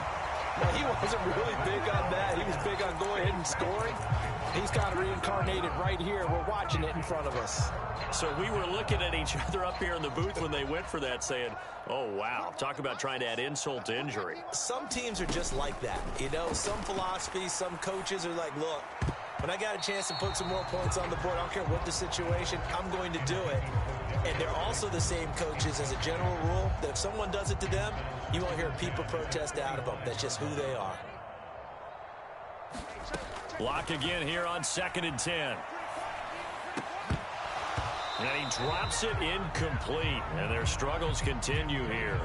Well, he wasn't really big on that. He was big on go ahead and scoring. He's kind of reincarnated right here. We're watching it in front of us. So we were looking at each other up here in the booth when they went for that saying, oh, wow, talk about trying to add insult to injury. Some teams are just like that. You know, some philosophies, some coaches are like, look, when I got a chance to put some more points on the board, I don't care what the situation, I'm going to do it. And they're also the same coaches as a general rule that if someone does it to them, you won't hear people protest out of them. That's just who they are. Block again here on 2nd and 10. And he drops it incomplete. And their struggles continue here.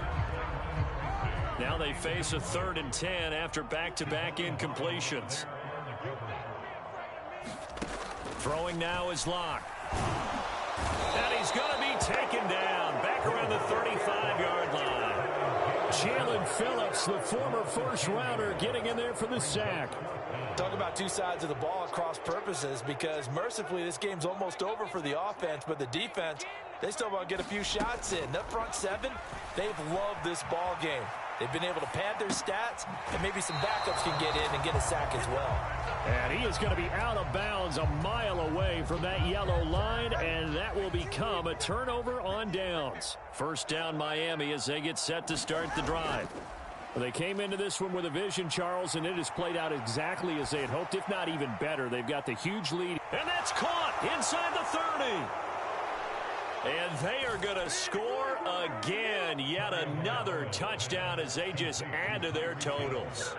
Now they face a 3rd and 10 after back-to-back incompletions. Throwing now is Locke. And he's going to be taken down back around the 35-yard line. Jalen Phillips, the former first-rounder, getting in there for the sack. Talk about two sides of the ball at cross purposes, because mercifully this game's almost over for the offense, but the defense, they still want to get a few shots in. That front seven, they've loved this ball game. They've been able to pad their stats, and maybe some backups can get in and get a sack as well. And he is going to be out of bounds a mile away from that yellow line, and that will become a turnover on downs. First down Miami as they get set to start the drive. Well, they came into this one with a vision, Charles, and it has played out exactly as they had hoped, if not even better. They've got the huge lead. And that's caught inside the 30. And they are going to score again. Yet another touchdown as they just add to their totals.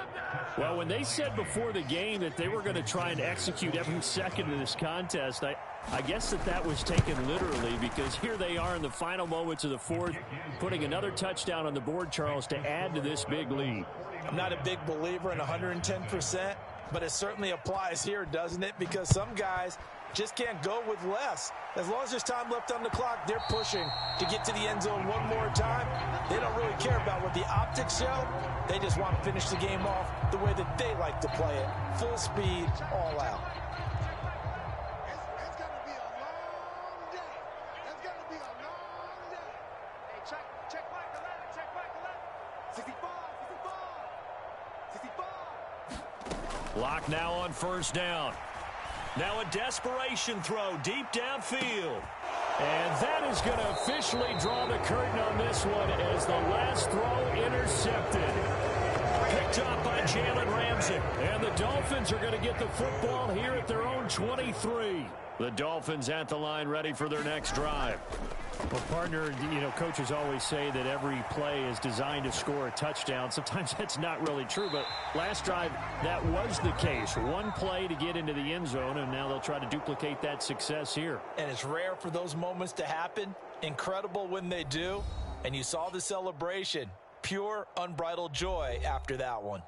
Well, when they said before the game that they were going to try and execute every second of this contest, I guess that was taken literally, because here they are in the final moments of the fourth, putting another touchdown on the board, Charles, to add to this big lead. I'm not a big believer in 110%, but it certainly applies here, doesn't it? Because some guys, just can't go with less. As long as there's time left on the clock, they're pushing to get to the end zone one more time. They don't really care about what the optics show. They just want to finish the game off the way that they like to play it. Full speed, all out. It's going to be a long day. It's going to be a long day. Hey, check back 11. Check back 11. 65. 65. Clock now on first down. Now a desperation throw deep downfield. And that is going to officially draw the curtain on this one as the last throw intercepted. Picked up by Jalen Ramsey. And the Dolphins are going to get the football here at their own 23. The Dolphins at the line ready for their next drive. Well, partner, coaches always say that every play is designed to score a touchdown. Sometimes that's not really true, but last drive, that was the case. One play to get into the end zone, and now they'll try to duplicate that success here. And it's rare for those moments to happen. Incredible when they do. And you saw the celebration. Pure, unbridled joy after that one.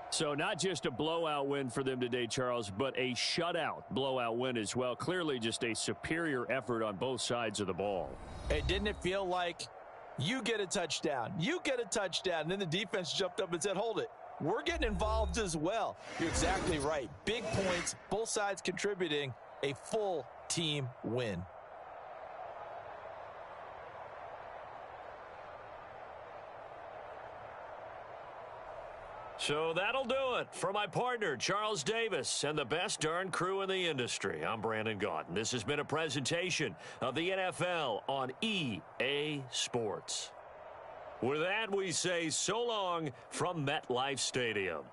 So not just a blowout win for them today, Charles, but a shutout blowout win as well. Clearly just a superior effort on both sides of the ball. Hey, didn't it feel like you get a touchdown, you get a touchdown, and then the defense jumped up and said, hold it, we're getting involved as well. You're exactly right. Big points, both sides contributing, a full team win. So that'll do it for my partner, Charles Davis, and the best darn crew in the industry. I'm Brandon Gaudin. This has been a presentation of the NFL on EA Sports. With that, we say so long from MetLife Stadium.